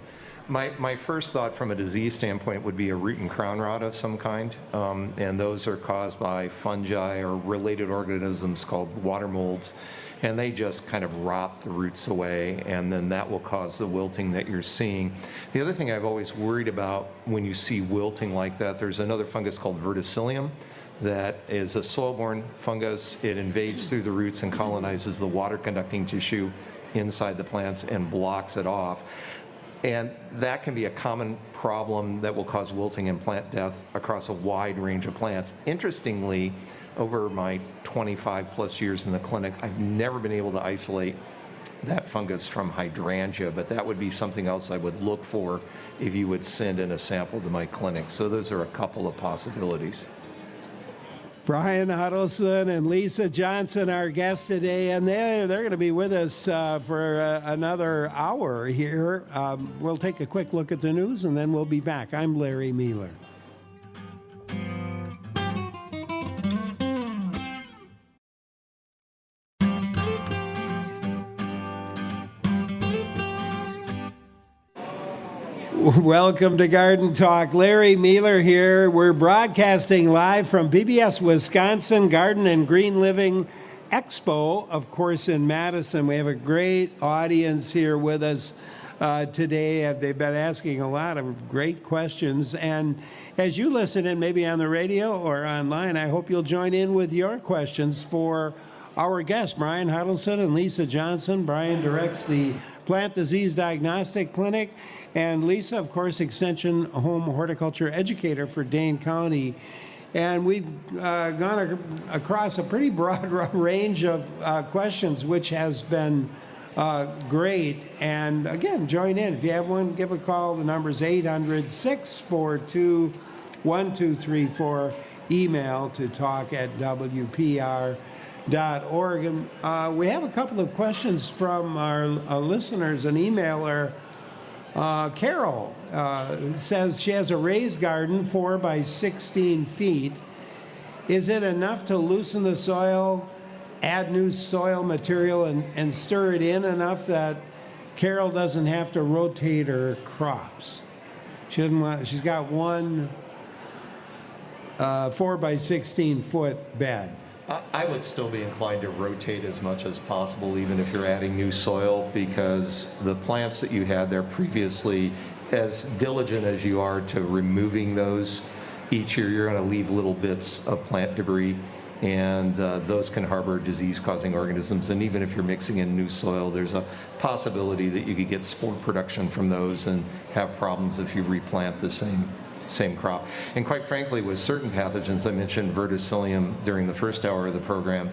My first thought from a disease standpoint would be a root and crown rot of some kind, and those are caused by fungi or related organisms called water molds, and they just kind of rot the roots away, and then that will cause the wilting that you're seeing. The other thing I've always worried about when you see wilting like that, there's another fungus called verticillium that is a soil-borne fungus. It invades through the roots and colonizes the water-conducting tissue inside the plants and blocks it off. And that can be a common problem that will cause wilting and plant death across a wide range of plants. Interestingly, over my 25 plus years in the clinic, I've never been able to isolate that fungus from hydrangea, but that would be something else I would look for if you would send in a sample to my clinic. So those are a couple of possibilities. Brian Hudelson and Lisa Johnson, our guests today, and they're going to be with us for another hour here. We'll take a quick look at the news, and then we'll be back. I'm Larry Meiller. Welcome to Garden Talk. Larry Meiller here. We're broadcasting live from PBS Wisconsin Garden and Green Living Expo, of course, in Madison. We have a great audience here with us today. They've been asking a lot of great questions. And as you listen in, maybe on the radio or online, I hope you'll join in with your questions for our guests, Brian Hudelson and Lisa Johnson. Brian directs the Plant Disease Diagnostic Clinic, and Lisa, of course, Extension Home Horticulture Educator for Dane County. And we've gone across a pretty broad range of questions, which has been great. And again, join in. If you have one, give a call. The number is 800-642-1234. Email to talk@wpr.org. And we have a couple of questions from our listeners. An emailer, Carol, says she has a raised garden, 4 by 16 feet. Is it enough to loosen the soil, add new soil material, and stir it in enough that Carol doesn't have to rotate her crops? She's got one 4 by 16 foot bed. I would still be inclined to rotate as much as possible, even if you're adding new soil, because the plants that you had there previously, as diligent as you are to removing those, each year you're going to leave little bits of plant debris, and those can harbor disease-causing organisms. And even if you're mixing in new soil, there's a possibility that you could get spore production from those and have problems if you replant the same crop. And quite frankly, with certain pathogens, I mentioned verticillium during the first hour of the program,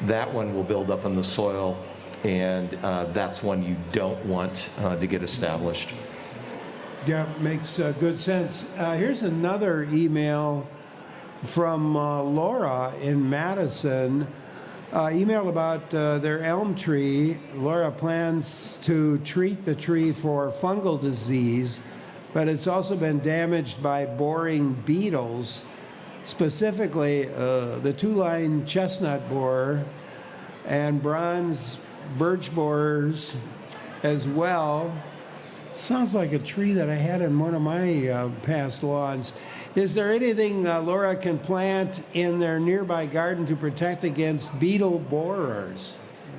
that one will build up in the soil, and that's one you don't want to get established. Yeah, makes good sense. Here's another email from Laura in Madison. Email about their elm tree. Laura plans to treat the tree for fungal disease, but it's also been damaged by boring beetles, specifically the two-line chestnut borer and bronze birch borers as well. Sounds like a tree that I had in one of my past lawns. Is there anything Laura can plant in their nearby garden to protect against beetle borers?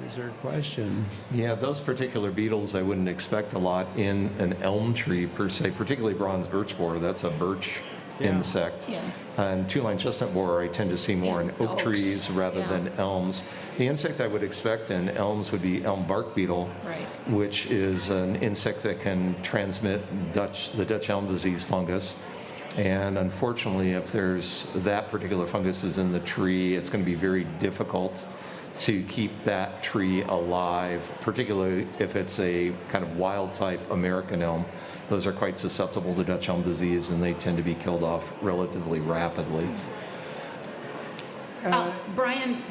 Is there a question? Yeah, those particular beetles I wouldn't expect a lot in an elm tree per se, particularly bronze birch borer. That's a birch insect. Yeah. And two-line chestnut borer I tend to see more in oak trees rather than elms. The insect I would expect in elms would be elm bark beetle, which is an insect that can transmit the Dutch elm disease fungus. And unfortunately, if there's that particular fungus is in the tree, it's going to be very difficult to keep that tree alive, particularly if it's a kind of wild type American elm. Those are quite susceptible to Dutch elm disease, and they tend to be killed off relatively rapidly. Brian,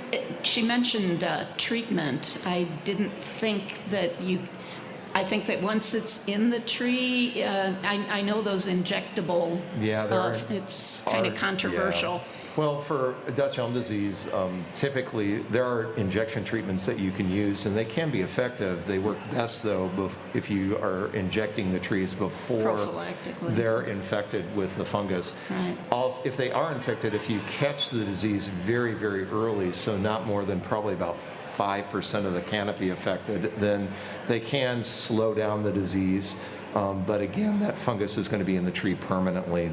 she mentioned treatment. I didn't think that I think that once it's in the tree, I know those injectable, it's kind of controversial. Yeah. Well, for Dutch elm disease, typically there are injection treatments that you can use, and they can be effective. They work best, though, if you are injecting the trees before they're infected with the fungus. Right. If they are infected, if you catch the disease very, very early, so not more than probably about 5% of the canopy affected, then they can slow down the disease. But again, that fungus is going to be in the tree permanently.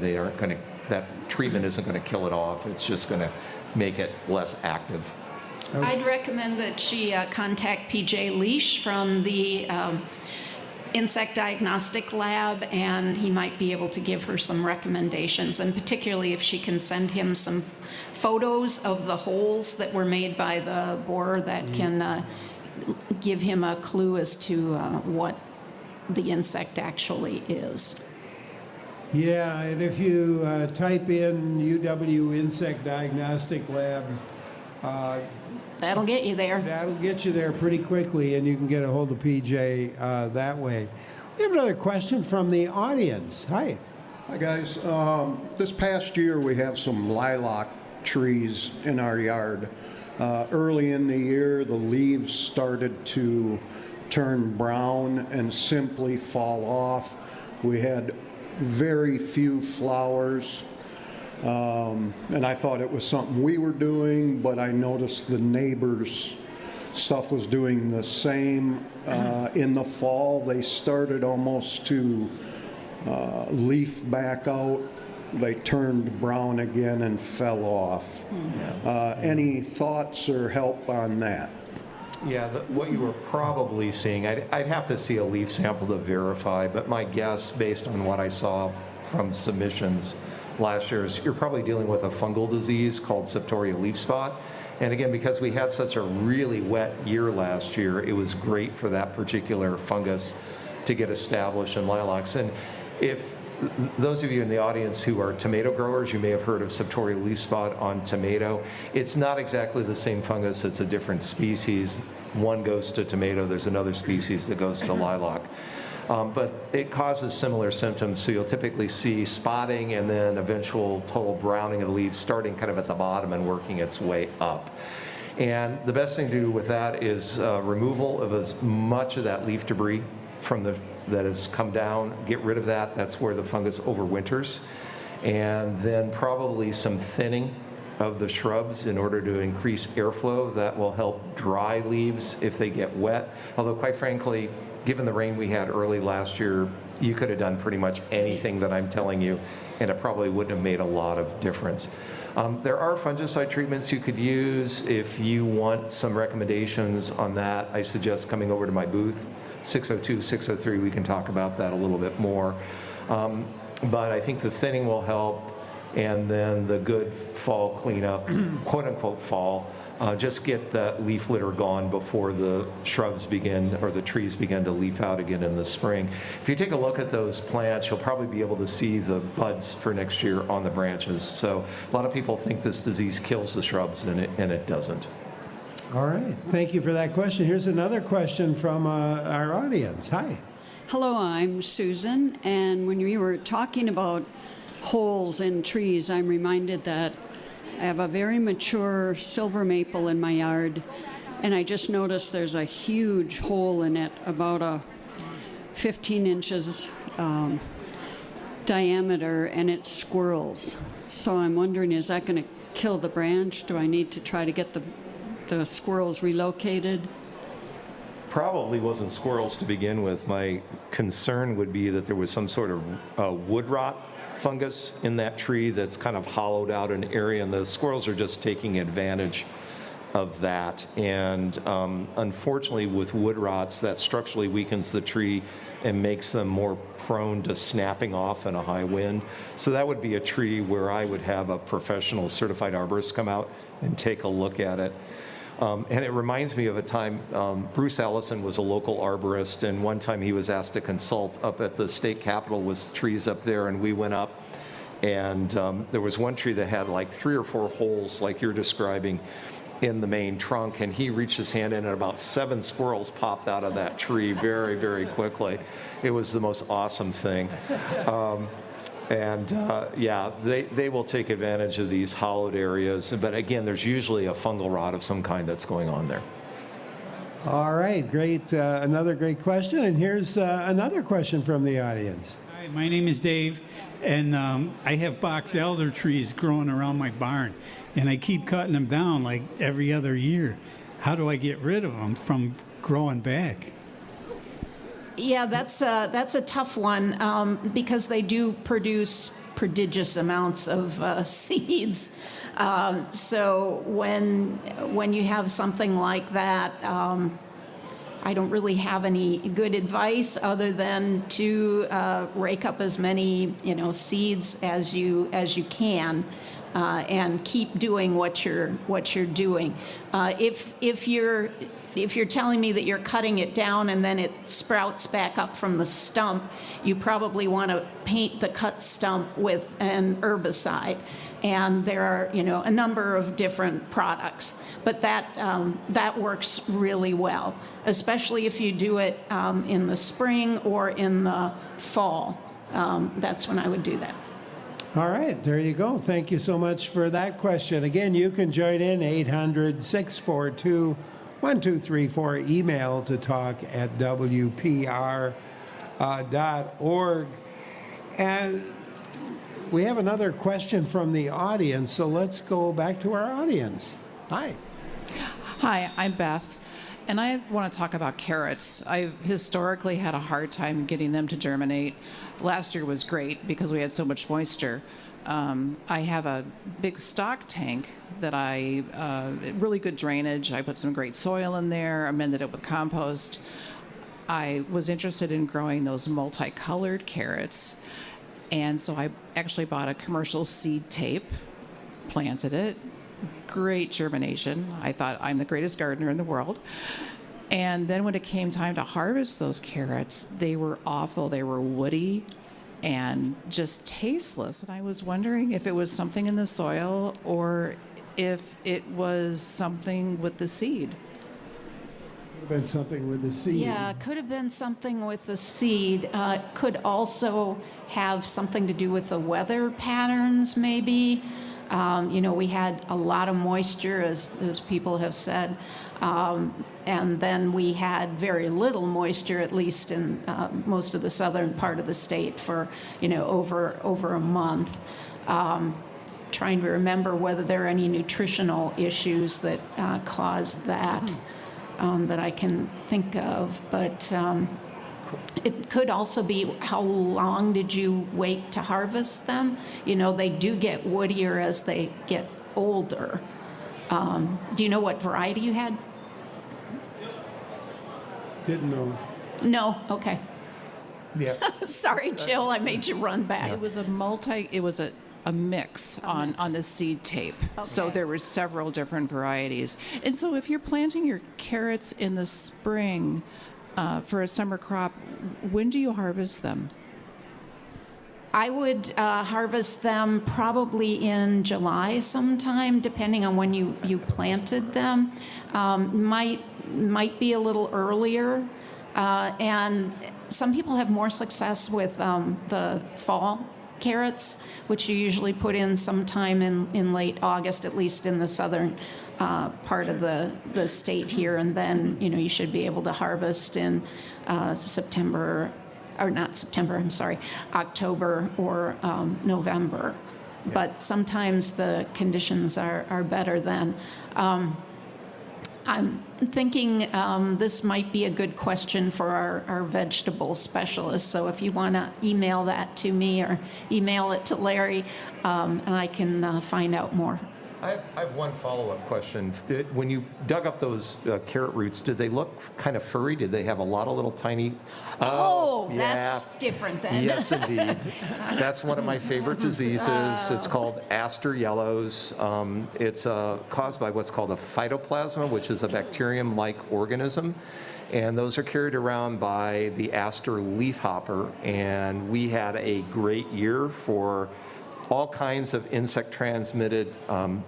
That treatment isn't going to kill it off. It's just going to make it less active. I'd recommend that she contact PJ Leash from the Insect Diagnostic Lab, and he might be able to give her some recommendations, and particularly if she can send him some photos of the holes that were made by the borer that can give him a clue as to what the insect actually is. Yeah, and if you type in UW Insect Diagnostic Lab, That'll get you there. that'll get you there pretty quickly, and you can get a hold of PJ that way. We have another question from the audience. Hi. Hi, guys. This past year, we have some lilac trees in our yard. Early in the year, the leaves started to turn brown and simply fall off. We had very few flowers, and I thought it was something we were doing, but I noticed the neighbors' stuff was doing the same. In the fall, they started almost to leaf back out. They turned brown again and fell off. Any thoughts or help on that? Yeah, what you were probably seeing, I'd have to see a leaf sample to verify, but my guess, based on what I saw from submissions last year, is you're probably dealing with a fungal disease called Septoria leaf spot. And again, because we had such a really wet year last year, it was great for that particular fungus to get established in lilacs. And if those of you in the audience who are tomato growers, you may have heard of Septoria leaf spot on tomato. It's not exactly the same fungus, it's a different species. One goes to tomato, there's another species that goes to lilac. But it causes similar symptoms, so you'll typically see spotting and then eventual total browning of the leaves starting kind of at the bottom and working its way up. And the best thing to do with that is removal of as much of that leaf debris from that has come down, get rid of that. That's where the fungus overwinters. And then probably some thinning of the shrubs in order to increase airflow. That will help dry leaves if they get wet. Although quite frankly, given the rain we had early last year, you could have done pretty much anything that I'm telling you, and it probably wouldn't have made a lot of difference. There are fungicide treatments you could use. If you want some recommendations on that, I suggest coming over to my booth, 602, 603. We can talk about that a little bit more. But I think the thinning will help, and then the good fall cleanup, quote unquote fall, just get that leaf litter gone before the shrubs begin or the trees begin to leaf out again in the spring. If you take a look at those plants, you'll probably be able to see the buds for next year on the branches. So a lot of people think this disease kills the shrubs, and it doesn't. All right. Thank you for that question. Here's another question from our audience. Hi. Hello, I'm Susan, and when you were talking about holes in trees, I'm reminded that I have a very mature silver maple in my yard, and I just noticed there's a huge hole in it, about a 15 inches diameter, and it squirrels. So I'm wondering, is that going to kill the branch? Do I need to try to get the squirrels relocated? Probably wasn't squirrels to begin with. My concern would be that there was some sort of wood rot fungus in that tree that's kind of hollowed out an area, and the squirrels are just taking advantage of that. And unfortunately, with wood rots, that structurally weakens the tree and makes them more prone to snapping off in a high wind. So that would be a tree where I would have a professional certified arborist come out and take a look at it. And it reminds me of a time, Bruce Ellison was a local arborist, and one time he was asked to consult up at the state capitol with trees up there, and we went up, and there was one tree that had like 3 or 4 holes like you're describing in the main trunk, and he reached his hand in and about 7 squirrels popped out of that tree very, very quickly. It was the most awesome thing. Yeah, they will take advantage of these hollowed areas. But again, there's usually a fungal rot of some kind that's going on there. All right, great. Another great question. And here's another question from the audience. Hi, my name is Dave, and I have box elder trees growing around my barn, and I keep cutting them down like every other year. How do I get rid of them from growing back? Yeah, that's a tough one because they do produce prodigious amounts of seeds. So when you have something like that, I don't really have any good advice other than to rake up as many seeds as you can. and keep doing what you're doing. If you're telling me that you're cutting it down and then it sprouts back up from the stump, you probably want to paint the cut stump with an herbicide. And there are, a number of different products, but that works really well, especially if you do it in the spring or in the fall. That's when I would do that. All right, there you go. Thank you so much for that question. Again, you can join in 800-642-1234, email to talk@wpr.org. And we have another question from the audience, so let's go back to our audience. Hi. Hi, I'm Beth, and I want to talk about carrots. I've historically had a hard time getting them to germinate. Last year was great because we had so much moisture. I have a big stock tank that really good drainage. I put some great soil in there, amended it with compost. I was interested in growing those multicolored carrots, and so I actually bought a commercial seed tape, planted it, great germination. I thought I'm the greatest gardener in the world. And then when it came time to harvest those carrots, they were awful. They were woody and just tasteless. And I was wondering if it was something in the soil or if it was something with the seed. Could have been something with the seed. Yeah, it could have been something with the seed. Could also have something to do with the weather patterns, maybe. We had a lot of moisture, as people have said, and then we had very little moisture, at least in most of the southern part of the state, for over a month. Trying to remember whether there are any nutritional issues that caused that that I can think of, but. It could also be how long did you wait to harvest them? They do get woodier as they get older. Do you know what variety you had? Didn't know. No? Okay. Yeah. Sorry, Jill, I made you run back. It was a mix on the seed tape. Okay. So there were several different varieties. And so if you're planting your carrots in the spring, for a summer crop, when do you harvest them? I would harvest them probably in July sometime, depending on when you planted them. Might be a little earlier. And some people have more success with the fall carrots, which you usually put in sometime in late August, at least in the southern part of the state here, and then you should be able to harvest in October or November. Yeah. But sometimes the conditions are better then. I'm thinking this might be a good question for our vegetable specialist. So if you want to email that to me or email it to Larry, and I can find out more. I have one follow-up question. When you dug up those carrot roots, did they look kind of furry? Did they have a lot of little tiny... That's different then. Yes, indeed. That's one of my favorite diseases. It's called aster yellows. It's caused by what's called a phytoplasma, which is a bacterium-like organism. And those are carried around by the aster leafhopper. And we had a great year for all kinds of insect-transmitted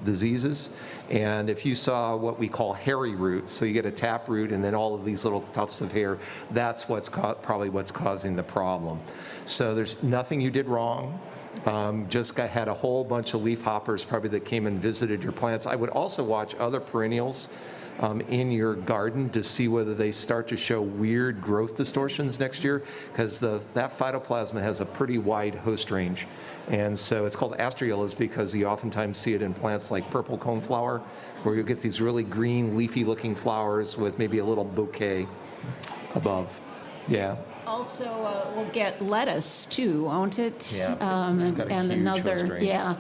diseases. And if you saw what we call hairy roots, so you get a taproot and then all of these little tufts of hair, that's probably what's causing the problem. So there's nothing you did wrong. Had a whole bunch of leafhoppers probably that came and visited your plants. I would also watch other perennials in your garden to see whether they start to show weird growth distortions next year, because that phytoplasma has a pretty wide host range. And so it's called aster yellows because you oftentimes see it in plants like purple coneflower, where you get these really green, leafy-looking flowers with maybe a little bouquet above. Yeah. Also, we'll get lettuce too, won't it? Yeah. It's got a and huge another, host range. yeah.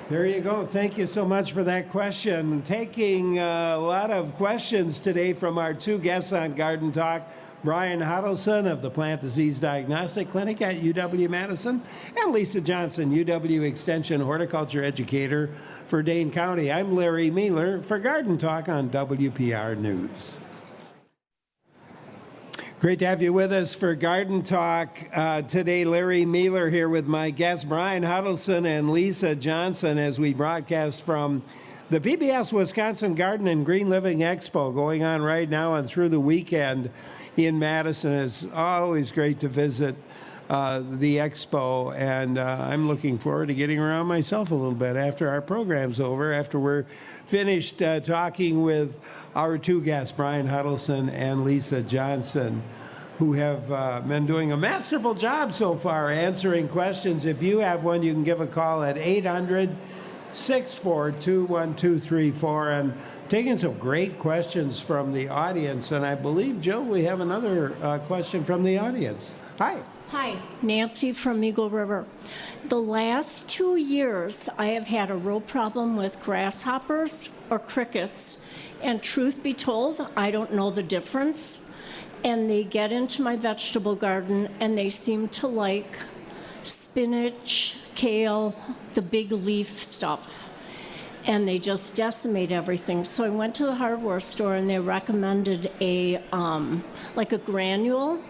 There you go. Thank you so much for that question. Taking a lot of questions today from our two guests on Garden Talk. Brian Hudelson of the Plant Disease Diagnostic Clinic at UW-Madison, and Lisa Johnson, UW Extension Horticulture Educator for Dane County. I'm Larry Meiller for Garden Talk on WPR News. Great to have you with us for Garden Talk today. Larry Meiller here with my guests, Brian Hudelson and Lisa Johnson, as we broadcast from the PBS Wisconsin Garden and Green Living Expo going on right now and through the weekend in Madison. It's always great to visit the expo, and I'm looking forward to getting around myself a little bit after our program's over, after we're finished talking with our two guests, Brian Hudelson and Lisa Johnson, who have been doing a masterful job so far answering questions. If you have one, you can give a call at 800-642-1234, and taking some great questions from the audience. And I believe, Jill, we have another question from the audience. Hi. Hi, Nancy from Eagle River. The last 2 years, I have had a real problem with grasshoppers or crickets, and truth be told, I don't know the difference. And they get into my vegetable garden, and they seem to like spinach, kale, the big leaf stuff, and they just decimate everything. So I went to the hardware store, and they recommended a like a granule,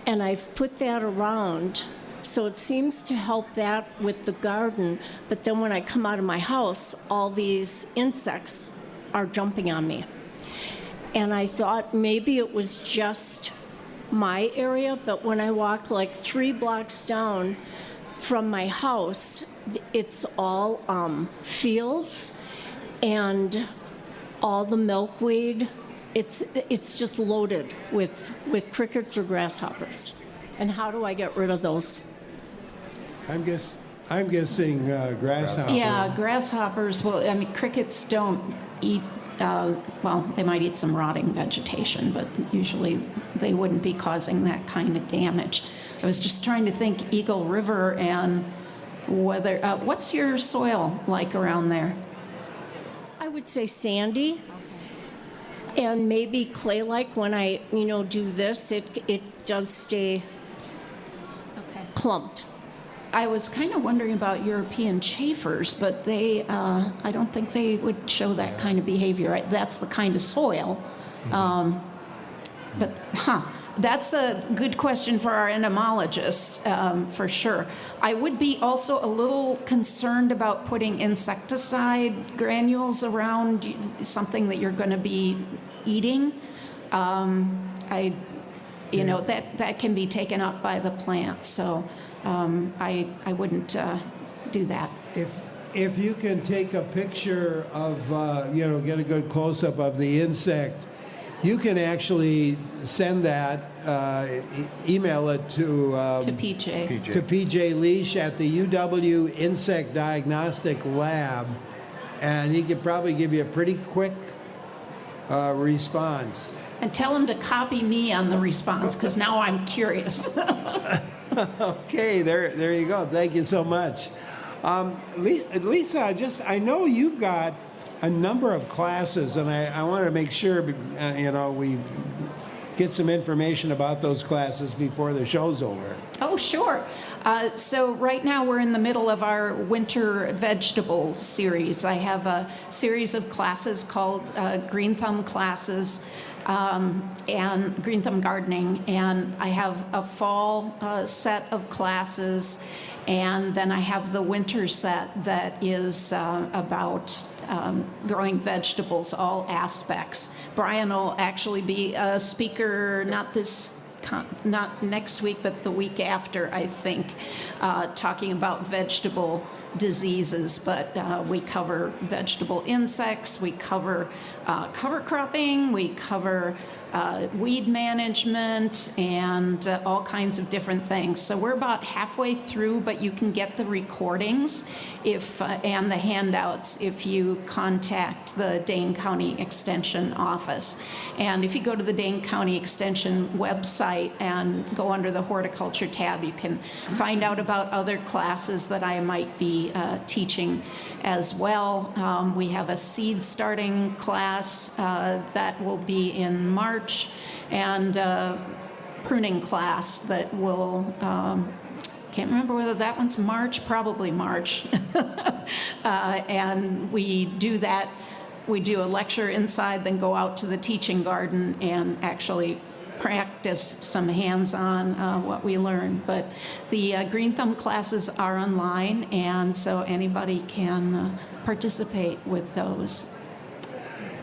and I've put that around, so it seems to help that with the garden. But then when I come out of my house, all these insects are jumping on me. And I thought maybe it was just my area, but when I walk like 3 blocks down from my house, it's all fields and all the milkweed. It's just loaded with crickets or grasshoppers. And how do I get rid of those? I'm guessing grasshopper. Yeah, grasshoppers. Well, I mean, crickets don't eat. Well, they might eat some rotting vegetation, but usually they wouldn't be causing that kind of damage. I was just trying to think Eagle River and whether, what's your soil like around there? I would say sandy. And maybe clay-like. When I, do this, it does stay clumped. I was kind of wondering about European chafers, but they, I don't think they would show that kind of behavior. Right? That's the kind of soil. But, that's a good question for our entomologist, for sure. I would be also a little concerned about putting insecticide granules around something that you're going to be eating. That can be taken up by the plant, so I wouldn't do that. If you can take a picture of, get a good close-up of the insect, you can actually send that, email it to PJ. To PJ Leash at the UW Insect Diagnostic Lab, and he could probably give you a pretty quick response. And tell him to copy me on the response, because now I'm curious. Okay, there you go. Thank you so much. Lisa, I know you've got a number of classes, and I want to make sure, we get some information about those classes before the show's over. Oh, sure. So right now we're in the middle of our winter vegetable series. I have a series of classes called Green Thumb classes and Green Thumb gardening, and I have a fall set of classes, and then I have the winter set that is about growing vegetables, all aspects. Brian will actually be a speaker, not next week, but the week after, I think, talking about vegetable diseases. But we cover vegetable insects, we cover cover cropping, we cover weed management, and all kinds of different things. So we're about halfway through, but you can get the recordings and the handouts if you contact the Dane County Extension office. And if you go to the Dane County Extension website and go under the horticulture tab, you can find out about other classes that I might be teaching as well. We have a seed starting class that will be in March, and pruning class that will, can't remember whether that one's March, probably March. And we do that. We do a lecture inside, then go out to the teaching garden and actually practice some hands-on what we learn. But the Green Thumb classes are online, and so anybody can participate with those.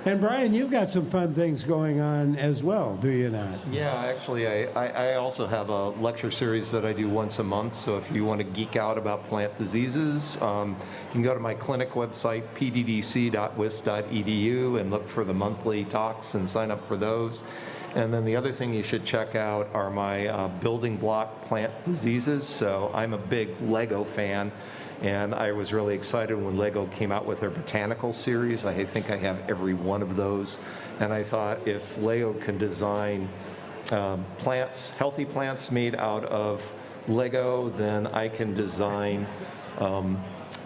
And Brian, you've got some fun things going on as well, do you not? Yeah, actually, I also have a lecture series that I do once a month. So if you want to geek out about plant diseases, you can go to my clinic website, pddc.wis.edu, and look for the monthly talks and sign up for those. And then the other thing you should check out are my building block plant diseases. So I'm a big Lego fan. And I was really excited when Lego came out with their botanical series. I think I have every one of those. And I thought if Lego can design plants, healthy plants made out of Lego, then I can design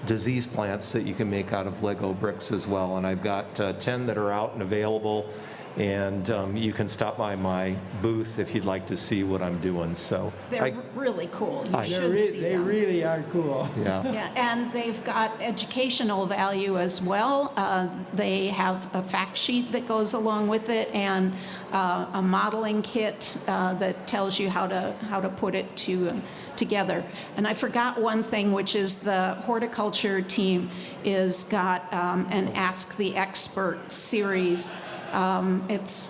disease plants that you can make out of Lego bricks as well. And I've got 10 that are out and available. And you can stop by my booth if you'd like to see what I'm doing. So They're really cool. You should see They them. really are cool. Yeah. Yeah, and they've got educational value as well. They have a fact sheet that goes along with it, and a modeling kit that tells you how to put it together. And I forgot one thing, which is the horticulture team is got an Ask the Expert series. It's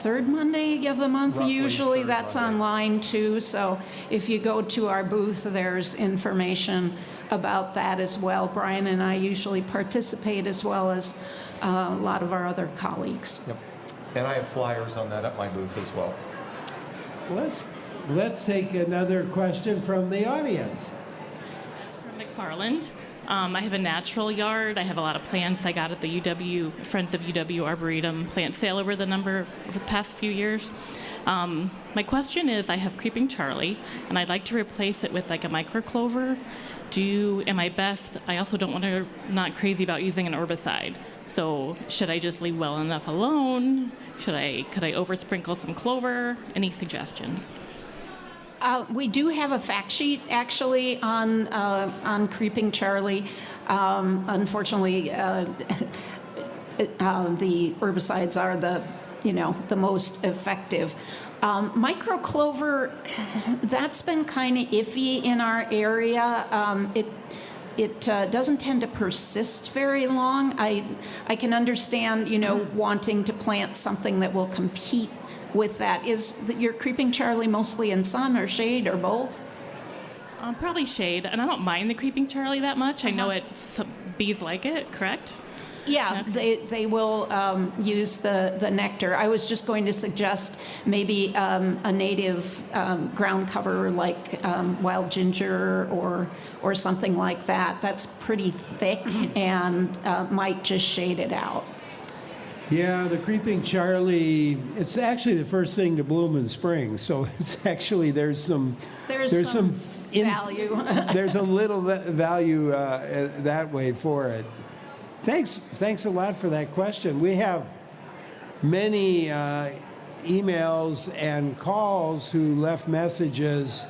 third Monday of the month Roughly usually. third That's Monday. online too. So if you go to our booth, there's information about that as well. Brian and I usually participate, as well as a lot of our other colleagues. Yep. And I have flyers on that at my booth as well. Let's take another question from the audience. From McFarland. I have a natural yard. I have a lot of plants I got at the Friends of UW Arboretum plant sale over the past few years. My question is, I have Creeping Charlie, and I'd like to replace it with like a microclover. I also don't want to, not crazy about using an herbicide. So should I just leave well enough alone? Could I oversprinkle some clover? Any suggestions? We do have a fact sheet actually on Creeping Charlie. Unfortunately, the herbicides are the most effective. Microclover, that's been kind of iffy in our area. It doesn't tend to persist very long. I can understand, wanting to plant something that will compete with that. Is your Creeping Charlie mostly in sun or shade or both? Probably shade, and I don't mind the Creeping Charlie that much. I know bees like it, correct? Yeah, they will use the nectar. I was just going to suggest maybe a native ground cover like wild ginger or something like that. That's pretty thick and might just shade it out. Yeah, the Creeping Charlie, it's actually the first thing to bloom in spring. So it's actually, there's some value. There's a little value that way for it. Thanks a lot for that question. We have many emails and calls who left messages.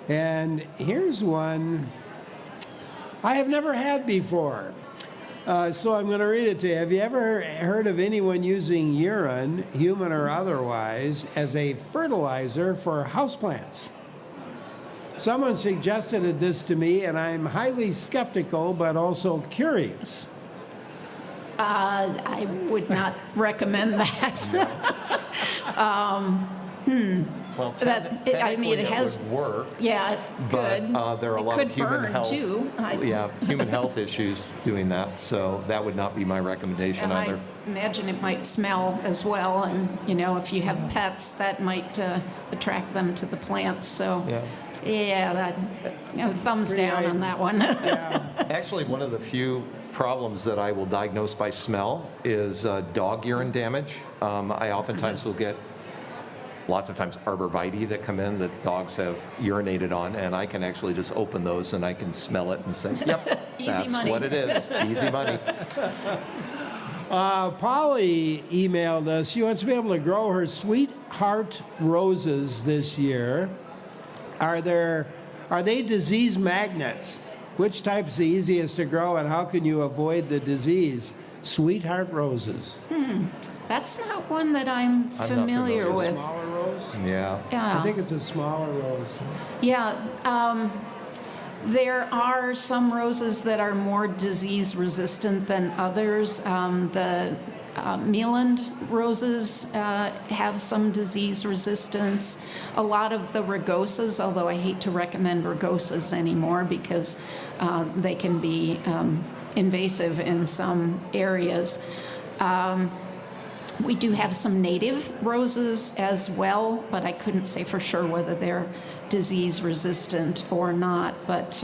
And here's one I have never had before. So I'm going to read it to you. Have you ever heard of anyone using urine, human or otherwise, as a fertilizer for houseplants? Someone suggested this to me, and I'm highly skeptical, but also curious. I would not recommend that. Well, it has would work. Yeah, it but could. There are a lot of human health. Too. Human health issues doing that. So that would not be my recommendation and either. I imagine it might smell as well, and if you have pets, that might attract them to the plants. So thumbs down on that one. Actually, one of the few problems that I will diagnose by smell is dog urine damage. I oftentimes will get lots of times arborvitae that come in that dogs have urinated on, and I can actually just open those and I can smell it and say, yep, that's money. what it is. Easy money. Polly emailed us. She wants to be able to grow her sweetheart roses this year. Are they disease magnets? Which type's the easiest to grow, and how can you avoid the disease? Sweetheart roses. That's not one that I'm familiar with. Smaller rose? Yeah. Yeah. I think it's a smaller rose. Yeah. There are some roses that are more disease resistant than others. The Meiller roses have some disease resistance. A lot of the rugosas, although I hate to recommend rugosas anymore because they can be invasive in some areas. We do have some native roses as well, but I couldn't say for sure whether they're disease resistant or not. But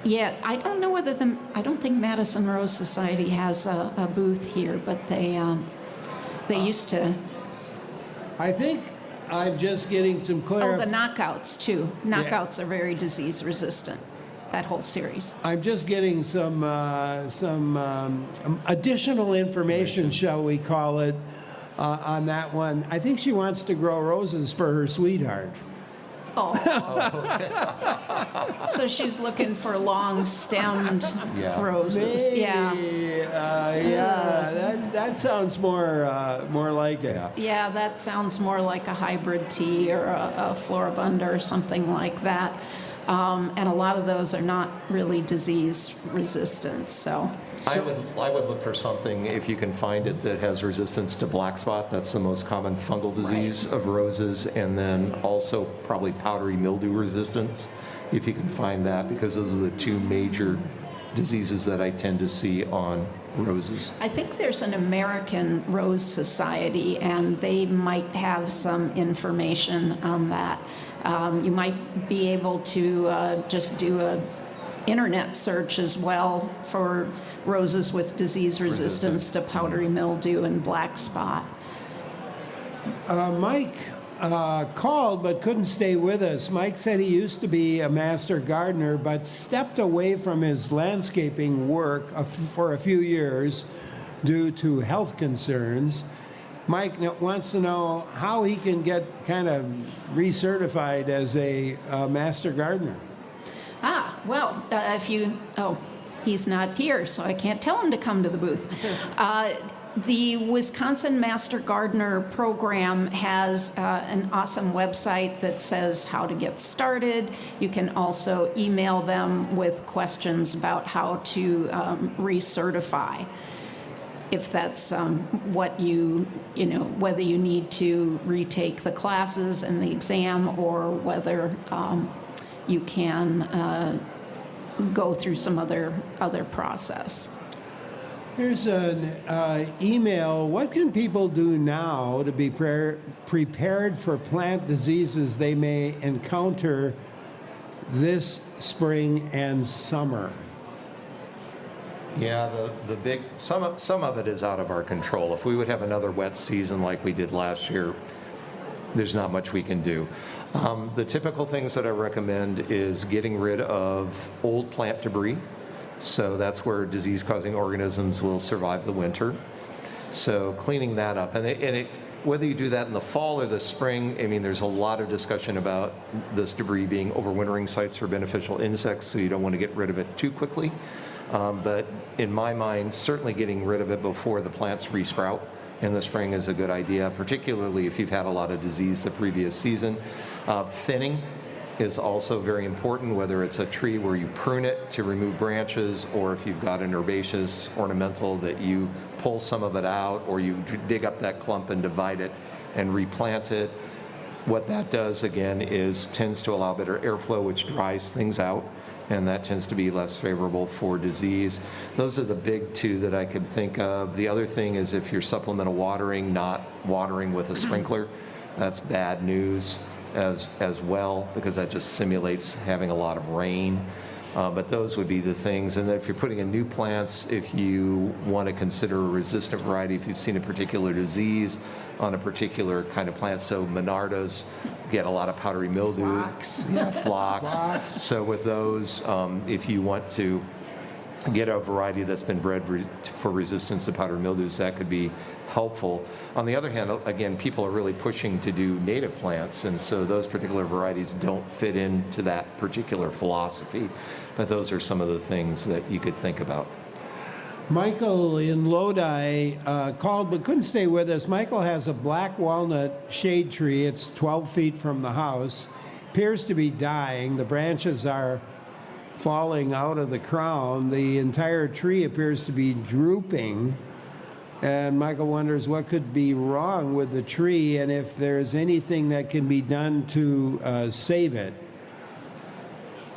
yeah, I don't know whether I don't think Madison Rose Society has a booth here, but they used to. I think I'm just getting some Oh, clarity. the knockouts too. Knockouts are very disease resistant. That whole series. I'm just getting some additional information, shall we call it, on that one. I think she wants to grow roses for her sweetheart. Oh. So she's looking for long-stemmed roses. Maybe, that sounds more like it. Yeah, that sounds more like a hybrid tea or a floribunda or something like that. And a lot of those are not really disease resistant. So I would look for something, if you can find it, that has resistance to black spot. That's the most common fungal disease of roses. And then also probably powdery mildew resistance, if you can find that, because those are the two major diseases that I tend to see on roses. I think there's an American Rose Society, and they might have some information on that. You might be able to just do a internet search as well for roses with disease resistance to powdery mildew and black spot. Mike called but couldn't stay with us. Mike said he used to be a master gardener but stepped away from his landscaping work for a few years due to health concerns. Mike wants to know how he can get kind of recertified as a master gardener. Well, he's not here, so I can't tell him to come to the booth. The Wisconsin Master Gardener Program has an awesome website that says how to get started. You can also email them with questions about how to recertify. If that's what whether you need to retake the classes and the exam, or whether you can go through some other process. Here's an email. What can people do now to be prepared for plant diseases they may encounter this spring and summer? Yeah, the big some of it is out of our control. If we would have another wet season like we did last year, there's not much we can do. The typical things that I recommend is getting rid of old plant debris. So that's where disease-causing organisms will survive the winter. So cleaning that up, and whether you do that in the fall or the spring, I mean, there's a lot of discussion about this debris being overwintering sites for beneficial insects, so you don't want to get rid of it too quickly. But in my mind, certainly getting rid of it before the plants resprout in the spring is a good idea, particularly if you've had a lot of disease the previous season. Thinning is also very important, whether it's a tree where you prune it to remove branches, or if you've got an herbaceous ornamental that you pull some of it out, or you dig up that clump and divide it and replant it. What that does, again, is tends to allow better airflow, which dries things out, and that tends to be less favorable for disease. Those are the big two that I could think of. The other thing is if you're supplemental watering, not watering with a sprinkler, that's bad news as well, because that just simulates having a lot of rain. But those would be the things. And then if you're putting in new plants, if you want to consider a resistant variety, if you've seen a particular disease on a particular kind of plant, so Monardas get a lot of powdery mildew. Phlox. Phlox. So with those, if you want to get a variety that's been bred for resistance to powdery mildews, that could be helpful. On the other hand, again, people are really pushing to do native plants, and so those particular varieties don't fit into that particular philosophy. But those are some of the things that you could think about. Michael in Lodi called but couldn't stay with us. Michael has a black walnut shade tree. It's 12 feet from the house. Appears to be dying. The branches are falling out of the crown. The entire tree appears to be drooping. And Michael wonders what could be wrong with the tree and if there's anything that can be done to save it.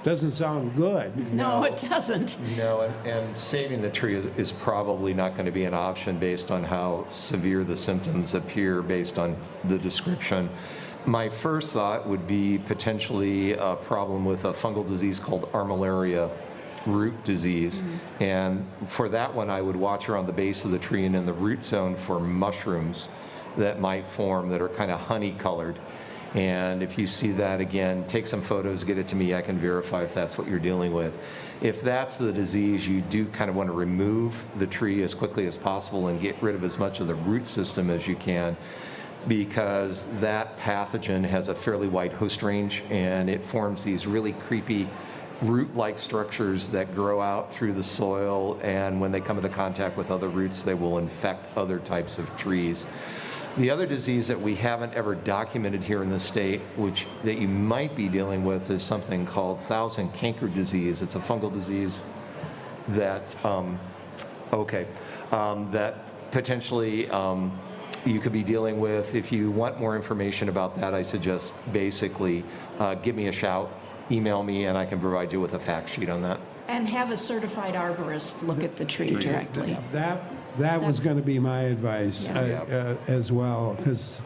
Doesn't sound good. No, it doesn't. No, and saving the tree is probably not going to be an option based on how severe the symptoms appear based on the description. My first thought would be potentially a problem with a fungal disease called armillaria root disease. And for that one, I would watch around the base of the tree and in the root zone for mushrooms that might form that are kind of honey colored. And if you see that, again, take some photos, get it to me. I can verify if that's what you're dealing with. If that's the disease, you do kind of want to remove the tree as quickly as possible and get rid of as much of the root system as you can, because that pathogen has a fairly wide host range and it forms these really creepy root-like structures that grow out through the soil, and when they come into contact with other roots, they will infect other types of trees. The other disease that we haven't ever documented here in the state, which that you might be dealing with, is something called thousand canker disease. It's a fungal disease that, that potentially you could be dealing with. If you want more information about that, I suggest basically give me a shout, email me, and I can provide you with a fact sheet on that. And have a certified arborist look at the tree directly. That was going to be my advice as well, because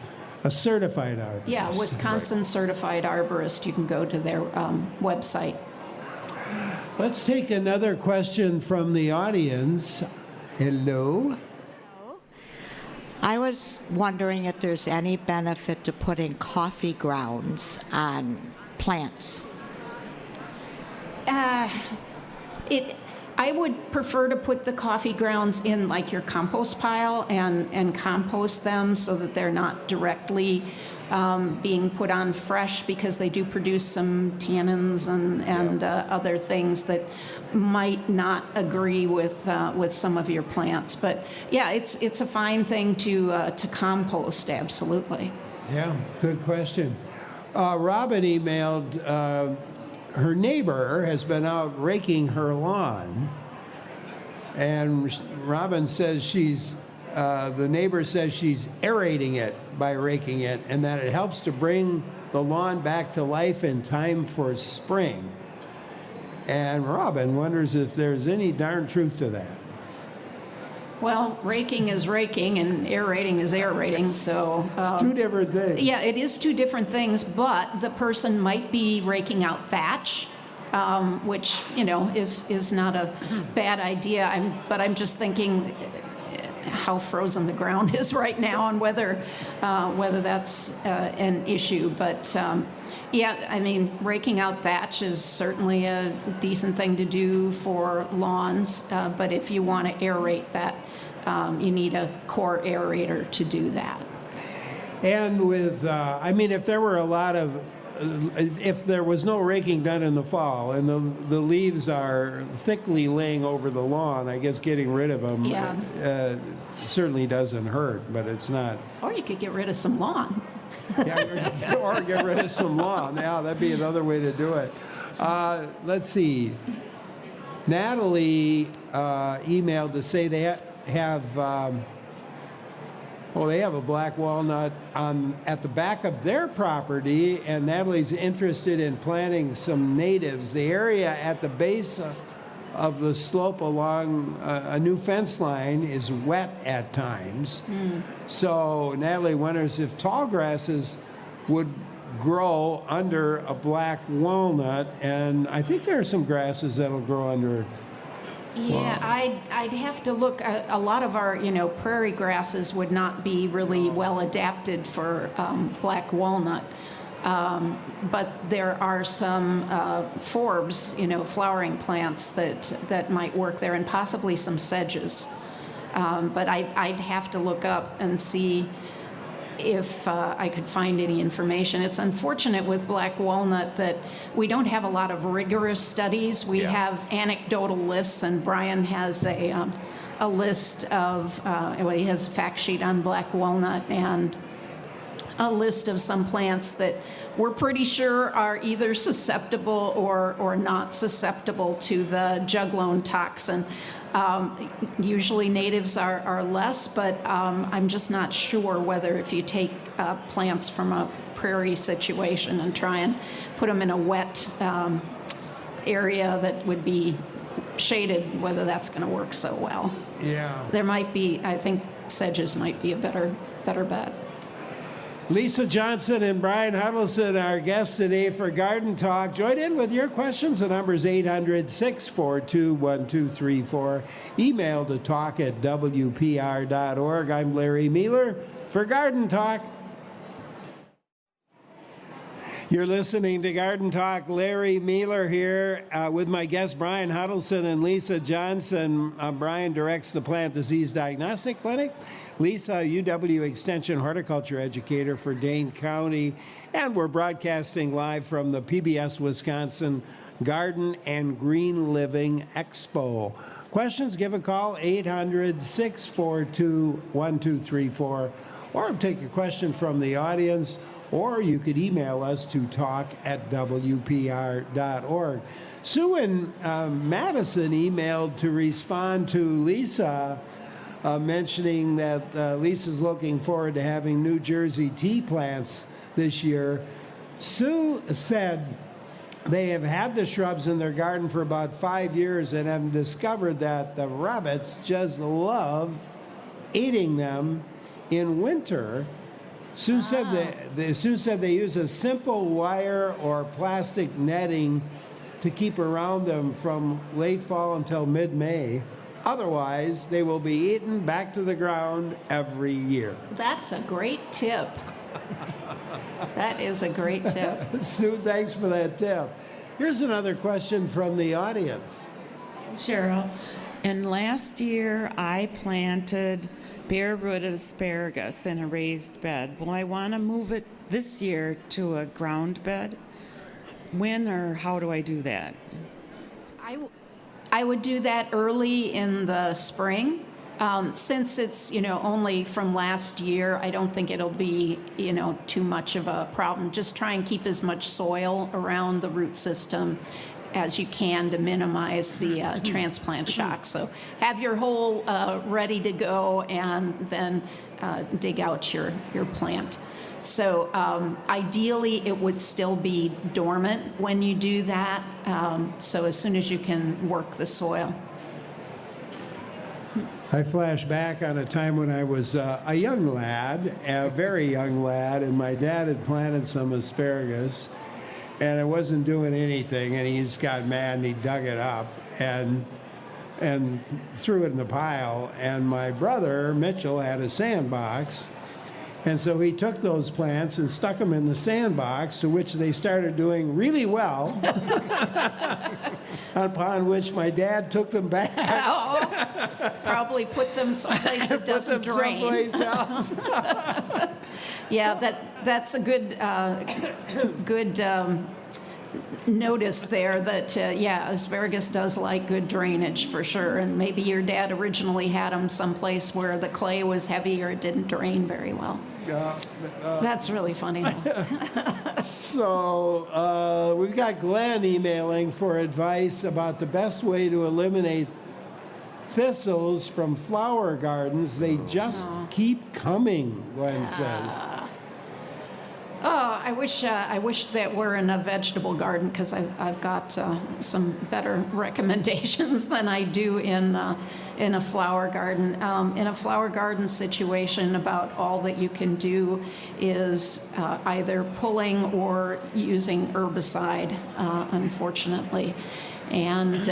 a certified arborist. Yeah, Wisconsin certified arborist. You can go to their website. Let's take another question from the audience. Hello? I was wondering if there's any benefit to putting coffee grounds on plants. I would prefer to put the coffee grounds in like your compost pile and compost them so that they're not directly being put on fresh, because they do produce some tannins and other things that might not agree with some of your plants. But yeah, it's a fine thing to compost, absolutely. Yeah, good question. Robin emailed. Her neighbor has been out raking her lawn, and Robin says the neighbor says she's aerating it by raking it, and that it helps to bring the lawn back to life in time for spring. And Robin wonders if there's any darn truth to that. Well, raking is raking and aerating is aerating, so... it's two different things. Yeah, it is two different things, but the person might be raking out thatch, which, is not a bad idea. But I'm just thinking how frozen the ground is right now and whether that's an issue. But raking out thatch is certainly a decent thing to do for lawns. But if you want to aerate that, you need a core aerator to do that. And with, if there were if there was no raking done in the fall and the leaves are thickly laying over the lawn, I guess getting rid of them certainly doesn't hurt, but it's not. Or you could get rid of some lawn. Or get rid of some lawn. Yeah, that'd be another way to do it. Let's see. Natalie emailed to say they have a black walnut at the back of their property, and Natalie's interested in planting some natives. The area at the base of the slope along a new fence line is wet at times. So Natalie wonders if tall grasses would grow under a black walnut, and I think there are some grasses that'll grow under. Yeah, I'd have to look. A lot of our, prairie grasses would not be really well adapted for black walnut. But there are some forbs, flowering plants that might work there, and possibly some sedges. But I'd have to look up and see if I could find any information. It's unfortunate with black walnut that we don't have a lot of rigorous studies. We have anecdotal lists, and Brian has a list of, he has a fact sheet on black walnut and a list of some plants that we're pretty sure are either susceptible or not susceptible to the juglone toxin. Usually natives are less, but I'm just not sure whether if you take plants from a prairie situation and try and put them in a wet area that would be shaded, whether that's going to work so well. Yeah. There might be, I think sedges might be a better bet. Lisa Johnson and Brian Hudelson, our guests today for Garden Talk. Join in with your questions. The number is 800-642-1234. Email to talk@wpr.org. I'm Larry Meiller for Garden Talk. You're listening to Garden Talk. Larry Meiller here with my guests Brian Hudelson and Lisa Johnson. Brian directs the Plant Disease Diagnostic Clinic. Lisa, UW Extension horticulture educator for Dane County. And we're broadcasting live from the PBS Wisconsin Garden and Green Living Expo. Questions, give a call, 800-642-1234. Or take a question from the audience. Or you could email us to talk@wpr.org. Sue in Madison emailed to respond to Lisa, mentioning that Lisa's looking forward to having New Jersey tea plants this year. Sue said they have had the shrubs in their garden for about 5 years and have discovered that the rabbits just love eating them in winter. Sue said they use a simple wire or plastic netting to keep around them from late fall until mid-May. Otherwise, they will be eaten back to the ground every year. That's a great tip. That is a great tip. Sue, thanks for that tip. Here's another question from the audience. Cheryl, and last year I planted bare-rooted asparagus in a raised bed. Will I want to move it this year to a ground bed? When or how do I do that? I would do that early in the spring. Since it's, only from last year, I don't think it'll be, too much of a problem. Just try and keep as much soil around the root system as you can to minimize the transplant shock. So have your hole ready to go and then dig out your plant. So ideally it would still be dormant when you do that, so as soon as you can work the soil. I flash back on a time when I was a young lad, a very young lad, and my dad had planted some asparagus. And it wasn't doing anything, and he just got mad and he dug it up and threw it in the pile. And my brother, Mitchell, had a sandbox. And so he took those plants and stuck them in the sandbox, to which they started doing really well, upon which my dad took them back. Probably put them someplace that doesn't drain. Someplace else. Yeah, that's a good notice there that, asparagus does like good drainage for sure. And maybe your dad originally had them someplace where the clay was heavy or it didn't drain very well. That's really funny, though. So we've got Glenn emailing for advice about the best way to eliminate thistles from flower gardens. They just keep coming, Glenn says. Oh, I wish that we're in a vegetable garden, because I've got some better recommendations than I do in a flower garden. In a flower garden situation, about all that you can do is either pulling or using herbicide, unfortunately. And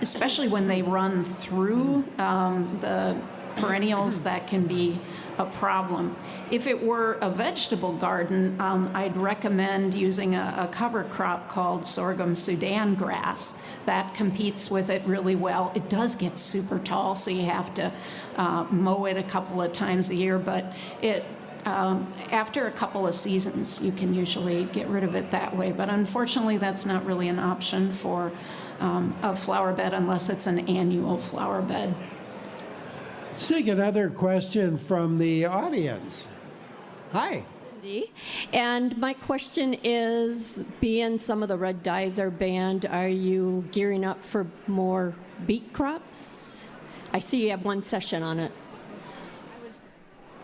especially when they run through the perennials, that can be a problem. If it were a vegetable garden, I'd recommend using a cover crop called sorghum Sudan grass. That competes with it really well. It does get super tall, so you have to mow it a couple of times a year, but it after a couple of seasons, you can usually get rid of it that way. But unfortunately, that's not really an option for a flower bed unless it's an annual flower bed. Let's take another question from the audience. Hi. And my question is, being some of the red dyes are banned, are you gearing up for more beet crops? I see you have one session on it.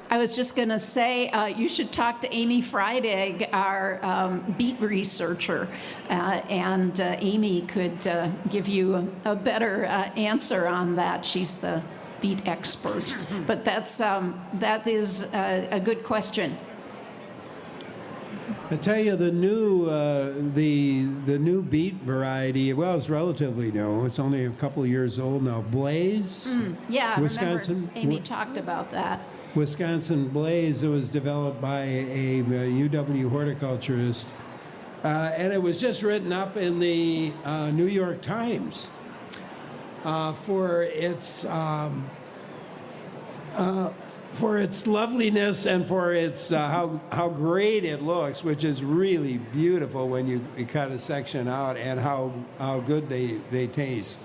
I was just going to say, you should talk to Amy Freidig, our beet researcher, and Amy could give you a better answer on that. She's the beet expert. But that is a good question. I tell you, the new beet variety, well, it's relatively new. It's only a couple of years old now. Blaze, Yeah, Wisconsin. I remember Amy talked about that. Wisconsin Blaze. It was developed by a UW horticulturist, and it was just written up in the New York Times for its loveliness and for its how great it looks, which is really beautiful when you cut a section out, and how good they taste.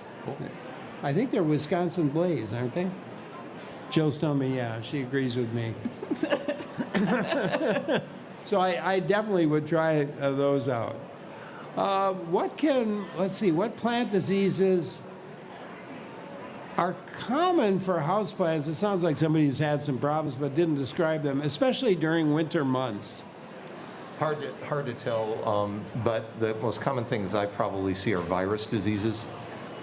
I think they're Wisconsin Blaze, aren't they? Jill's telling me, yeah, she agrees with me. So I definitely would try those out. Let's see, what plant diseases are common for houseplants? It sounds like somebody's had some problems but didn't describe them, especially during winter months. Hard to tell, but the most common things I probably see are virus diseases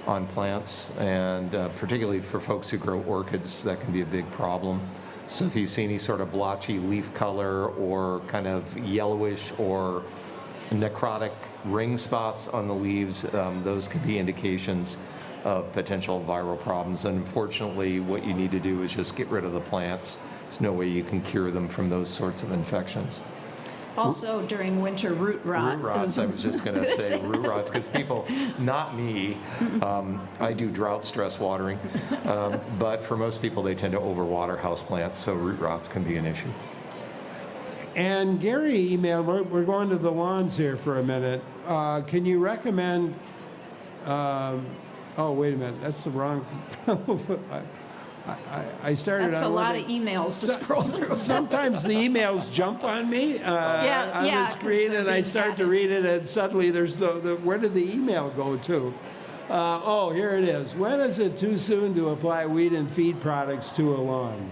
on plants, and particularly for folks who grow orchids, that can be a big problem. So if you see any sort of blotchy leaf color or kind of yellowish or necrotic ring spots on the leaves, those could be indications of potential viral problems. And unfortunately, what you need to do is just get rid of the plants. There's no way you can cure them from those sorts of infections. Also during winter, root rot. Root rots, I was just going to say root rots, because people, not me, I do drought stress watering, but for most people they tend to overwater houseplants, so root rots can be an issue. And Gary emailed, we're going to the lawns here for a minute. Can you recommend, oh, wait a minute, that's the wrong, I started That's on a lot one of emails to scroll through. Sometimes the emails jump on me on the 'cause screen, they're and I being start to read it, and suddenly there's where did the email go to? Oh, here it is. When is it too soon to apply weed and feed products to a lawn?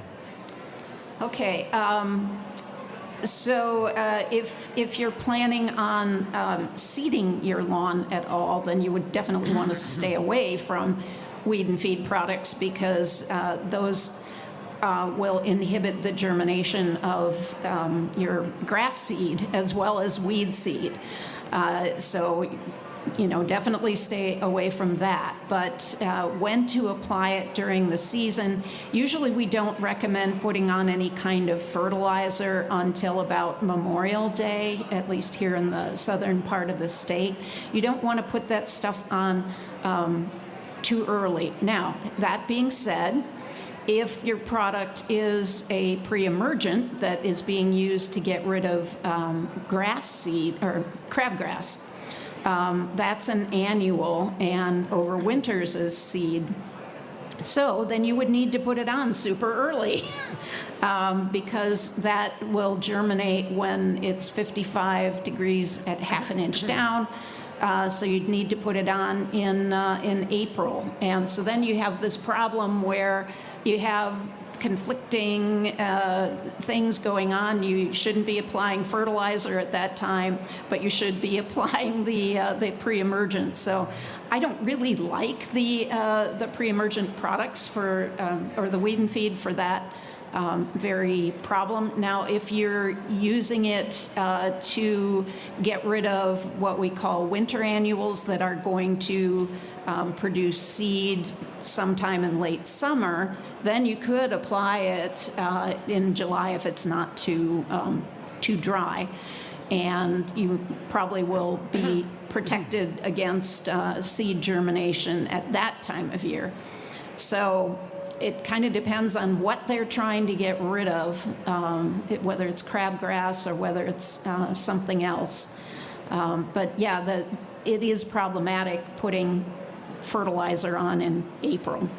Okay. So if you're planning on seeding your lawn at all, then you would definitely want to stay away from weed and feed products, because those will inhibit the germination of your grass seed as well as weed seed. So, definitely stay away from that. But when to apply it during the season, usually we don't recommend putting on any kind of fertilizer until about Memorial Day, at least here in the southern part of the state. You don't want to put that stuff on too early. Now, that being said, if your product is a pre-emergent that is being used to get rid of grass seed or crabgrass, that's an annual and overwinters as seed. So then you would need to put it on super early because that will germinate when it's 55 degrees at half an inch down. So you'd need to put it on in April. And so then you have this problem where you have conflicting things going on. You shouldn't be applying fertilizer at that time, but you should be applying the pre-emergent. So I don't really like the pre-emergent products for or the weed and feed for that very problem. Now, if you're using it to get rid of what we call winter annuals that are going to produce seed sometime in late summer, then you could apply it in July if it's not too dry. And you probably will be protected against seed germination at that time of year. So it kind of depends on what they're trying to get rid of, whether it's crabgrass or whether it's something else. But yeah, it is problematic putting fertilizer on in April.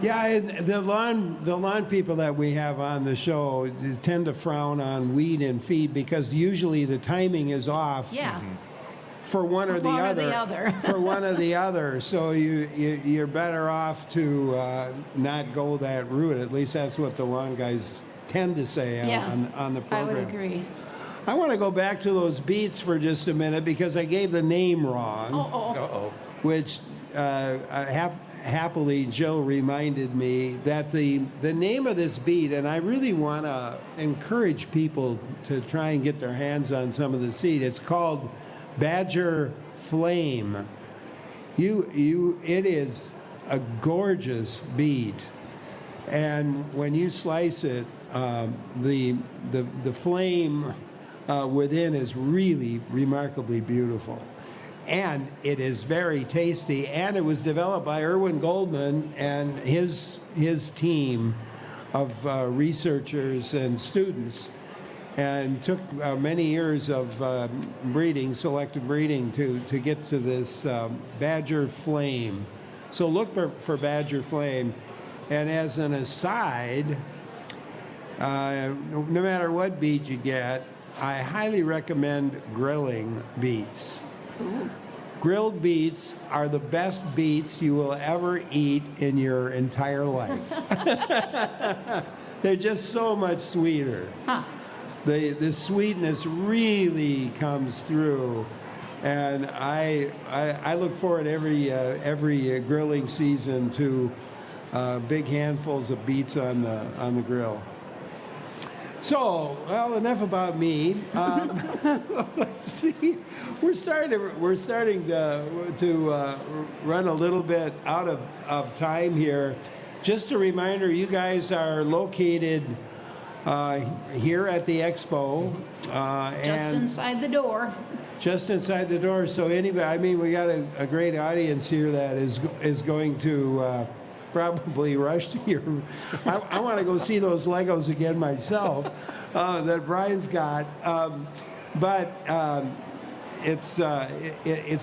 Yeah, the lawn people that we have on the show tend to frown on weed and feed because usually the timing is off. Yeah. For one or the other. For one or the other. So you're better off to not go that route. At least that's what the lawn guys tend to say on the program. I would agree. I want to go back to those beets for just a minute because I gave the name wrong. Uh-oh. Which happily Jill reminded me that the name of this beet, and I really want to encourage people to try and get their hands on some of the seed. It's called Badger Flame. It is a gorgeous beet, and when you slice it, the flame within is really remarkably beautiful. And it is very tasty, and it was developed by Erwin Goldman and his team of researchers and students, and took many years of selective breeding to get to this Badger Flame. So look for Badger Flame. And as an aside, no matter what beet you get, I highly recommend grilling beets. Ooh. Grilled beets are the best beets you will ever eat in your entire life. They're just so much sweeter. Huh. The sweetness really comes through, and I look forward every grilling season to big handfuls of beets on the grill. So, well, enough about me. Let's see. We're starting to run a little bit out of time here. Just a reminder, you guys are located here at the expo. Just inside the door. Just inside the door. So anybody, I mean, we got a great audience here that is going to probably rush to your. I want to go see those Legos again myself that Brian's got. But it's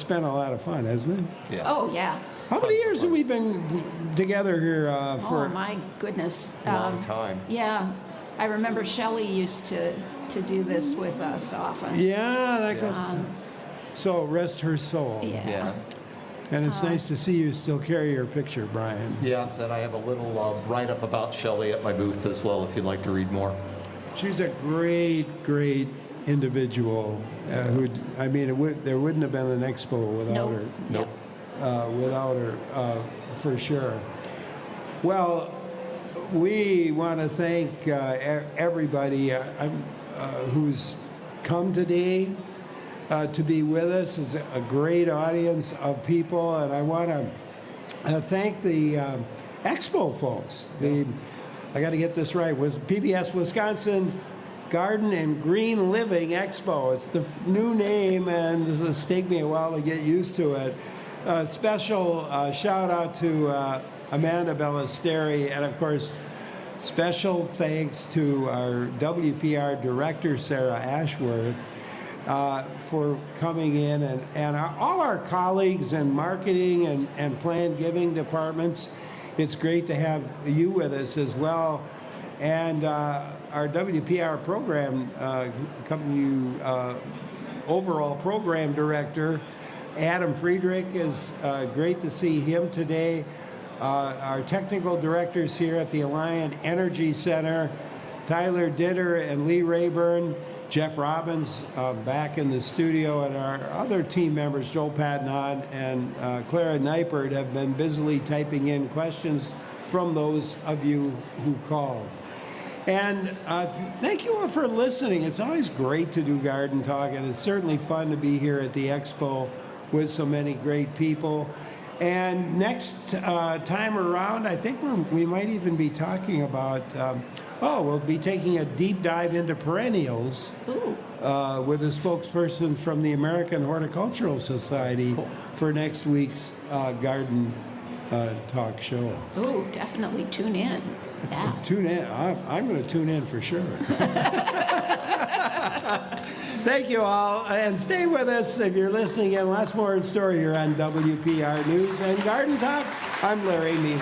been a lot of fun, hasn't it? Yeah. Oh yeah. How many years have we been together here for? Oh my goodness. Long time. Yeah. I remember Shelley used to do this with us often. Yeah, that goes. So rest her soul. Yeah. And it's nice to see you still carry your picture, Brian. Yeah, and I have a little write-up about Shelley at my booth as well, if you'd like to read more. She's a great individual. There wouldn't have been an expo without her. Nope. Without her, for sure. Well, we want to thank everybody who's come today to be with us. It's a great audience of people, and I want to thank the expo folks. I got to get this right. Was PBS Wisconsin Garden and Green Living Expo. It's the new name, and it's taken me a while to get used to it. Special shout out to Amanda Balistreri, and of course, special thanks to our WPR director, Sarah Ashworth, for coming in, and all our colleagues in marketing and planned giving departments. It's great to have you with us as well. And our WPR program overall program director, Adam Friedrich, is great to see him today. Our technical directors here at the Alliant Energy Center, Tyler Ditter and Lee Rayburn, Jeff Robbins back in the studio, and our other team members, Joel Padnod and Clara Neipert, have been busily typing in questions from those of you who called. And thank you all for listening. It's always great to do Garden Talk, and it's certainly fun to be here at the Expo with so many great people. And next time around, I think we might even be talking about, we'll be taking a deep dive into perennials with a spokesperson from the American Horticultural Society for next week's Garden Talk show. Oh, definitely tune in. Yeah. Tune in. I'm going to tune in for sure. Thank you all, and stay with us if you're listening in. Lots more in store here on WPR News and Garden Talk. I'm Larry Meiller.